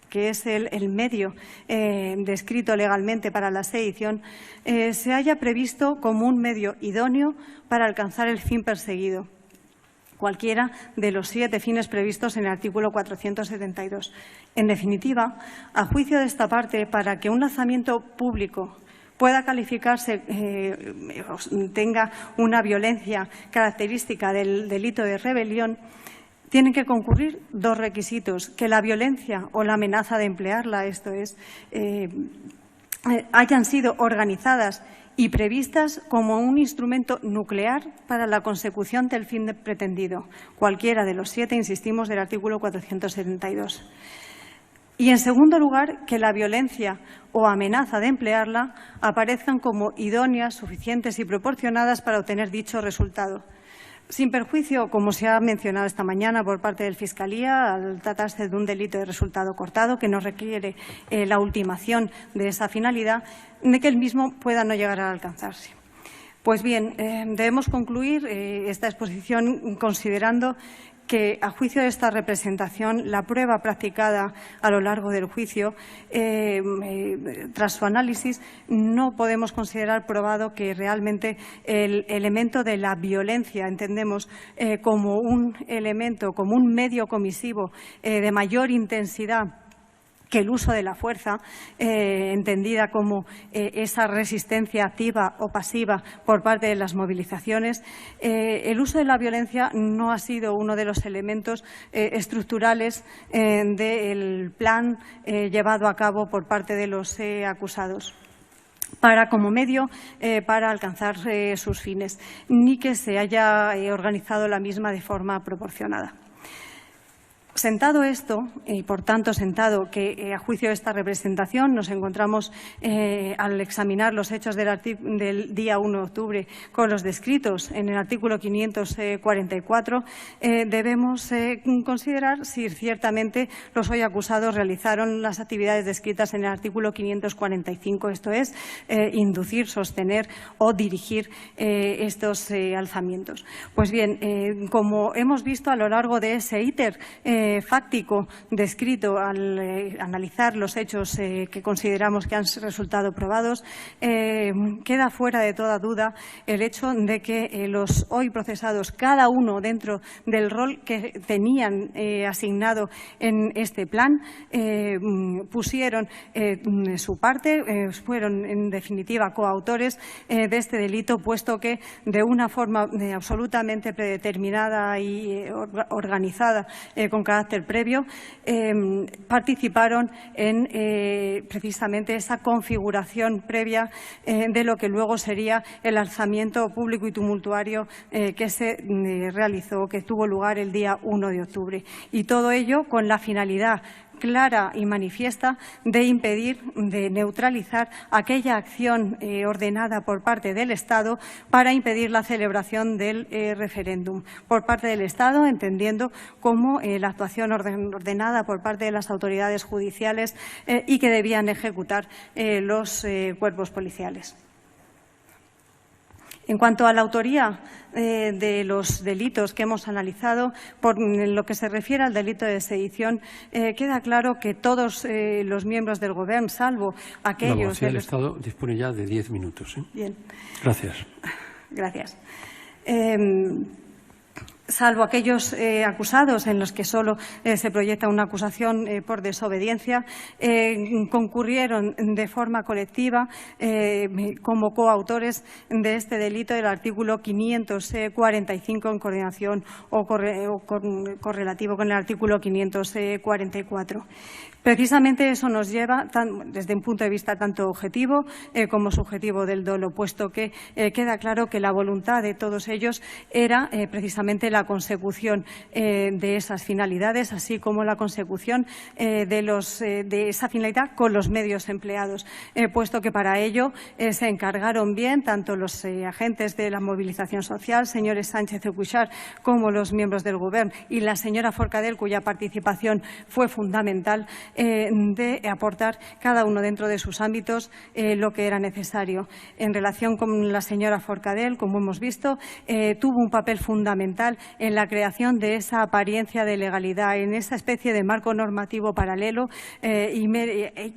que es el medio descrito legalmente para la sedición, se haya previsto como un medio idóneo para alcanzar el fin perseguido, cualquiera de los 7 fines previstos en el artículo 472. En definitiva, a juicio de esta parte, para que un lanzamiento público pueda calificarse, tenga una violencia característica del delito de rebelión, tienen que concurrir 2 requisitos: que la violencia o la amenaza de emplearla, esto es, hayan sido organizadas y previstas como un instrumento nuclear para la consecución del fin pretendido, cualquiera de los 7, insistimos, del artículo 472. Y, en segundo lugar, que la violencia o amenaza de emplearla aparezcan como idóneas, suficientes y proporcionadas para obtener dicho resultado. Sin perjuicio, como se ha mencionado esta mañana por parte de la Fiscalía, al tratarse de un delito de resultado cortado que no requiere la ultimación de esa finalidad, de que el mismo pueda no llegar a alcanzarse. Pues bien, debemos concluir esta exposición considerando que, a juicio de esta representación, la prueba practicada a lo largo del juicio, tras su análisis, no podemos considerar probado que realmente el elemento de la violencia, entendemos, como un elemento, como un medio comisivo de mayor intensidad que el uso de la fuerza, entendida como esa resistencia activa o pasiva por parte de las movilizaciones, el uso de la violencia no ha sido uno de los elementos estructurales del plan llevado a cabo por parte de los acusados como medio para alcanzar sus fines, ni que se haya organizado la misma de forma proporcionada. Sentado esto, y por tanto sentado que, a juicio de esta representación, nos encontramos al examinar los hechos del día 1 de octubre con los descritos en el artículo 544, debemos considerar si ciertamente los hoy acusados realizaron las actividades descritas en el artículo 545, esto es, inducir, sostener o dirigir estos alzamientos. Pues bien, como hemos visto a lo largo de ese íter fáctico descrito al analizar los hechos que consideramos que han resultado probados, queda fuera de toda duda el hecho de que los hoy procesados, cada uno dentro del rol que tenían asignado en este plan, pusieron su parte, fueron en definitiva coautores de este delito, puesto que de una forma absolutamente predeterminada y organizada con carácter previo, participaron en precisamente esa configuración previa de lo que luego sería el alzamiento público y tumultuario que se realizó, que tuvo lugar el día 1 de octubre. Y todo ello con la finalidad clara y manifiesta de impedir, de neutralizar aquella acción ordenada por parte del Estado para impedir la celebración del referéndum por parte del Estado, entendiendo como la actuación ordenada por parte de las autoridades judiciales y que debían ejecutar los cuerpos policiales. En cuanto a la autoría de los delitos que hemos analizado, en lo que se refiere al delito de sedición, queda claro que todos los miembros del Gobierno, salvo aquellos… El Estado dispone ya de 10 minutos. Bien. Gracias. Gracias. salvo aquellos acusados en los que solo se proyecta una acusación por desobediencia, concurrieron de forma colectiva como coautores de este delito del artículo 545 en coordinación o correlativo con el artículo 544. Precisamente eso nos lleva, desde un punto de vista tanto objetivo como subjetivo del dolo, puesto que queda claro que la voluntad de todos ellos era precisamente la consecución de esas finalidades, así como la consecución de esa finalidad con los medios empleados, puesto que para ello se encargaron bien tanto los agentes de la movilización social, señores Sánchez y Cuixart, como los miembros del Gobierno y la señora Forcadell, cuya participación fue fundamental, de aportar cada uno dentro de sus ámbitos lo que era necesario. En relación con la señora Forcadell, como hemos visto, tuvo un papel fundamental en la creación de esa apariencia de legalidad, en esa especie de marco normativo paralelo y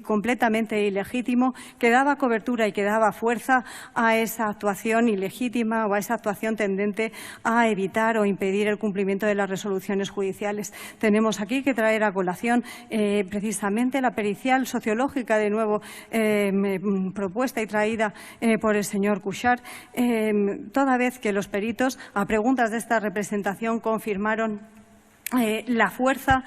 completamente ilegítimo que daba cobertura y que daba fuerza a esa actuación ilegítima o a esa actuación tendente a evitar o impedir el cumplimiento de las resoluciones judiciales. Tenemos aquí que traer a colación precisamente la pericial sociológica, de nuevo propuesta y traída por el señor Cuixart, toda vez que los peritos, a preguntas de esta representación, confirmaron la fuerza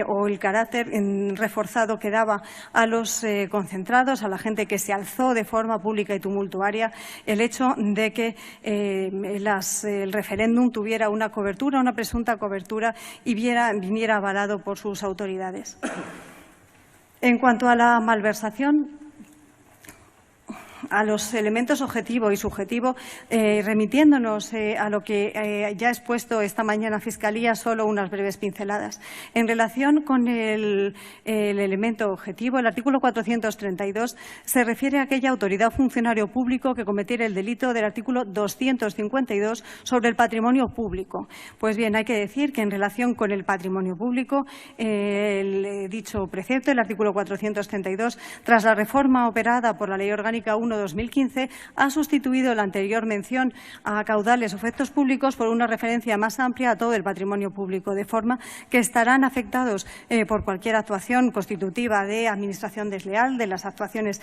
o el carácter reforzado que daba a los concentrados, a la gente que se alzó de forma pública y tumultuaria, el hecho de que el referéndum tuviera una cobertura, una presunta cobertura y viniera avalado por sus autoridades. En cuanto a la malversación, a los elementos objetivo y subjetivo, remitiéndonos a lo que ya ha expuesto esta mañana Fiscalía, solo unas breves pinceladas. En relación con el elemento objetivo, el artículo 432 se refiere a aquella autoridad o funcionario público que cometiera el delito del artículo 252 sobre el patrimonio público. Pues bien, hay que decir que en relación con el patrimonio público, dicho precepto, el artículo 432, tras la reforma operada por la Ley Orgánica 1/2015, ha sustituido la anterior mención a caudales o efectos públicos por una referencia más amplia a todo el patrimonio público, de forma que estarán afectados por cualquier actuación constitutiva de administración desleal, de las actuaciones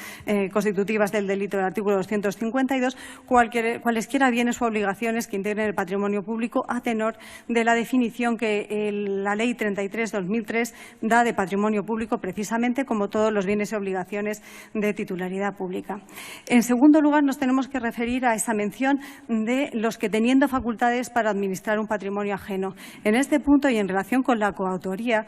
constitutivas del delito del artículo 252, cualesquiera bienes o obligaciones que integren el patrimonio público, a tenor de la definición que la Ley 33/2003 da de patrimonio público, precisamente como todos los bienes y obligaciones de titularidad pública. En segundo lugar, nos tenemos que referir a esa mención de los que, teniendo facultades para administrar un patrimonio ajeno. En este punto y en relación con la coautoría,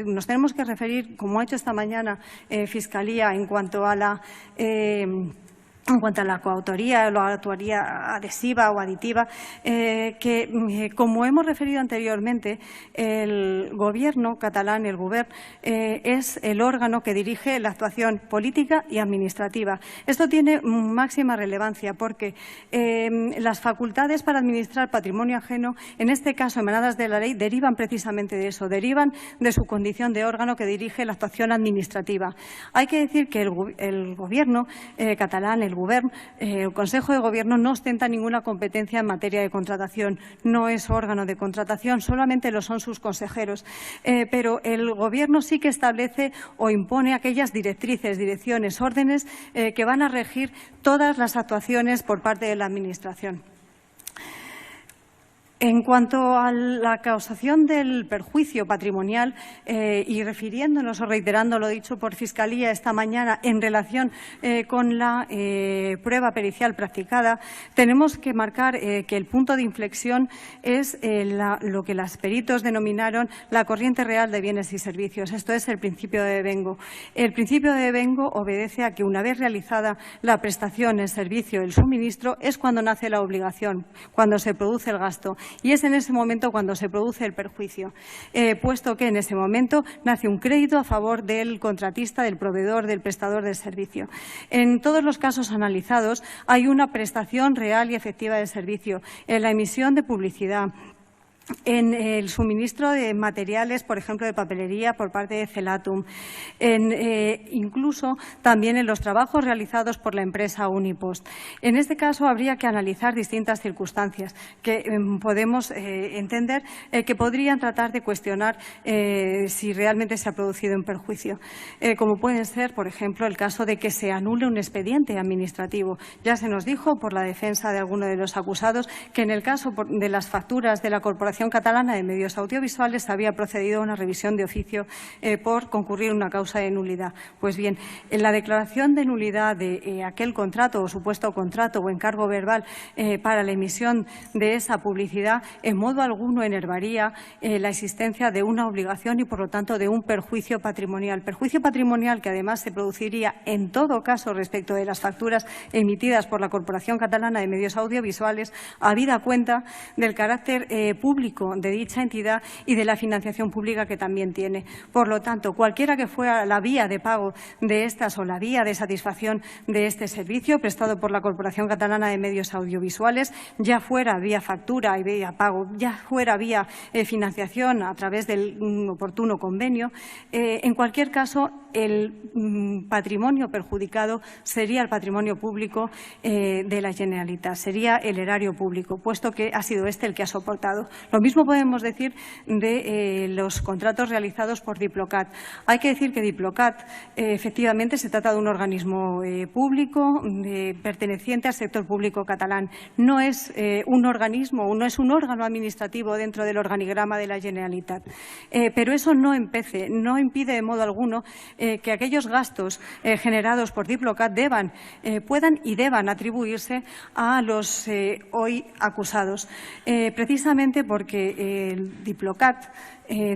nos tenemos que referir, como ha hecho esta mañana Fiscalía, en cuanto a la coautoría o la autoría adhesiva o aditiva, que, como hemos referido anteriormente, el Gobierno catalán, el Govern, es el órgano que dirige la actuación política y administrativa. Esto tiene máxima relevancia porque las facultades para administrar patrimonio ajeno, en este caso emanadas de la ley, derivan precisamente de eso, derivan de su condición de órgano que dirige la actuación administrativa. Hay que decir que el Gobierno catalán, el Govern, el Consejo de Gobierno, no ostenta ninguna competencia en materia de contratación, no es órgano de contratación, solamente lo son sus consejeros. Pero el Gobierno sí que establece o impone aquellas directrices, direcciones, órdenes que van a regir todas las actuaciones por parte de la Administración. En cuanto a la causación del perjuicio patrimonial y refiriéndonos o reiterando lo dicho por Fiscalía esta mañana en relación con la prueba pericial practicada, tenemos que marcar que el punto de inflexión es lo que los peritos denominaron la corriente real de bienes y servicios. Esto es el principio de devengo. El principio de devengo obedece a que, una vez realizada la prestación, el servicio, el suministro, es cuando nace la obligación, cuando se produce el gasto. Y es en ese momento cuando se produce el perjuicio, puesto que en ese momento nace un crédito a favor del contratista, del proveedor, del prestador del servicio. En todos los casos analizados hay una prestación real y efectiva del servicio, en la emisión de publicidad, en el suministro de materiales, por ejemplo, de papelería por parte de Celatum, incluso también en los trabajos realizados por la empresa Unipost. En este caso, habría que analizar distintas circunstancias que podemos entender que podrían tratar de cuestionar si realmente se ha producido un perjuicio, como pueden ser, por ejemplo, el caso de que se anule un expediente administrativo. Ya se nos dijo por la defensa de alguno de los acusados que en el caso de las facturas de la Corporación Catalana de Medios Audiovisuales había procedido a una revisión de oficio por concurrir una causa de nulidad. Pues bien, en la declaración de nulidad de aquel contrato o supuesto contrato o encargo verbal para la emisión de esa publicidad, en modo alguno enervaría la existencia de una obligación y, por lo tanto, de un perjuicio patrimonial. Perjuicio patrimonial que, además, se produciría en todo caso respecto de las facturas emitidas por la Corporación Catalana de Medios Audiovisuales, habida cuenta del carácter público de dicha entidad y de la financiación pública que también tiene. Por lo tanto, cualquiera que fuera la vía de pago de estas o la vía de satisfacción de este servicio prestado por la Corporación Catalana de Medios Audiovisuales, ya fuera vía factura y vía pago, ya fuera vía financiación a través del oportuno convenio, en cualquier caso, el patrimonio perjudicado sería el patrimonio público de la Generalitat, sería el erario público, puesto que ha sido este el que ha soportado. Lo mismo podemos decir de los contratos realizados por Diplocat. Hay que decir que Diplocat efectivamente se trata de un organismo público perteneciente al sector público catalán. No es un organismo, no es un órgano administrativo dentro del organigrama de la Generalitat. Pero eso no impide de modo alguno que aquellos gastos generados por Diplocat puedan y deban atribuirse a los hoy acusados. Precisamente porque el Diplocat,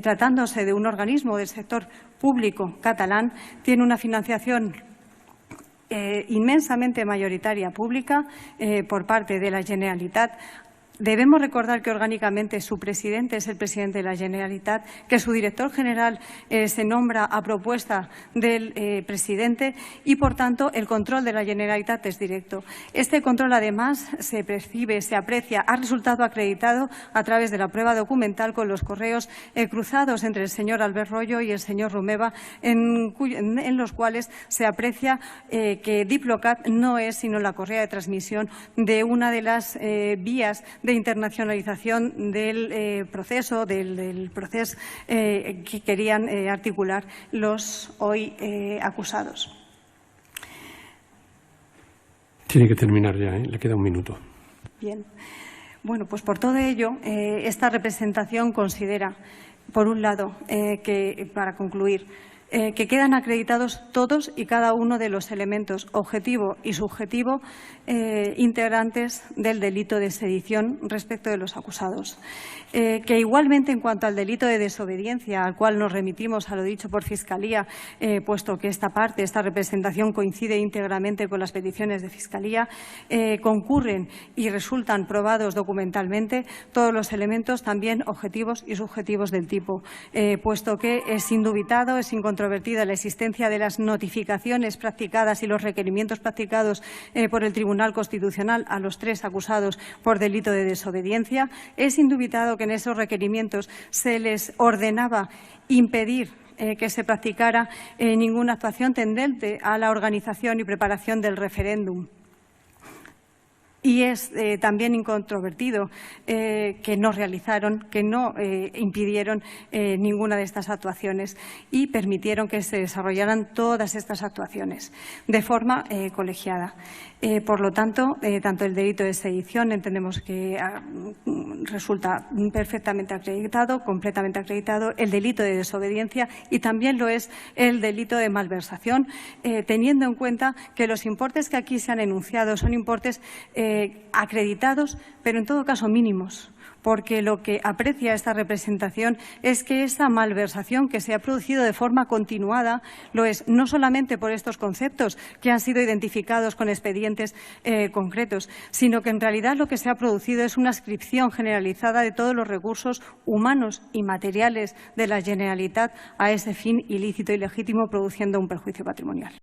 tratándose de un organismo del sector público catalán, tiene una financiación inmensamente mayoritaria pública por parte de la Generalitat. Debemos recordar que orgánicamente su presidente es el presidente de la Generalitat, que su director general se nombra a propuesta del presidente y, por tanto, el control de la Generalitat es directo. Este control, además, se percibe, se aprecia, ha resultado acreditado a través de la prueba documental con los correos cruzados entre el señor Albert Royo y el señor Romeva, en los cuales se aprecia que Diplocat no es sino la correa de transmisión de una de las vías de internacionalización del proceso, del proceso que querían articular los hoy acusados. Tiene que terminar ya, le queda un minuto. Bien. Bueno, pues por todo ello, esta representación considera, por un lado, para concluir, que quedan acreditados todos y cada uno de los elementos objetivo y subjetivo integrantes del delito de sedición respecto de los acusados. Que igualmente, en cuanto al delito de desobediencia, al cual nos remitimos a lo dicho por Fiscalía, puesto que esta representación coincide íntegramente con las peticiones de Fiscalía, concurren y resultan probados documentalmente todos los elementos también objetivos y subjetivos del tipo, puesto que es indubitado, es incontrovertida la existencia de las notificaciones practicadas y los requerimientos practicados por el Tribunal Constitucional a los 3 acusados por delito de desobediencia. Es indubitado que en esos requerimientos se les ordenaba impedir que se practicara ninguna actuación tendente a la organización y preparación del referéndum. Y es también incontrovertido que no realizaron, que no impidieron ninguna de estas actuaciones y permitieron que se desarrollaran todas estas actuaciones de forma colegiada. Por lo tanto, tanto el delito de sedición entendemos que resulta perfectamente acreditado, completamente acreditado, el delito de desobediencia y también lo es el delito de malversación, teniendo en cuenta que los importes que aquí se han enunciado son importes acreditados, pero en todo caso mínimos, porque lo que aprecia esta representación es que esa malversación que se ha producido de forma continuada lo es no solamente por estos conceptos que han sido identificados con expedientes concretos, sino que en realidad lo que se ha producido es una adscripción generalizada de todos los recursos humanos y materiales de la Generalitat a ese fin ilícito y legítimo, produciendo un perjuicio patrimonial.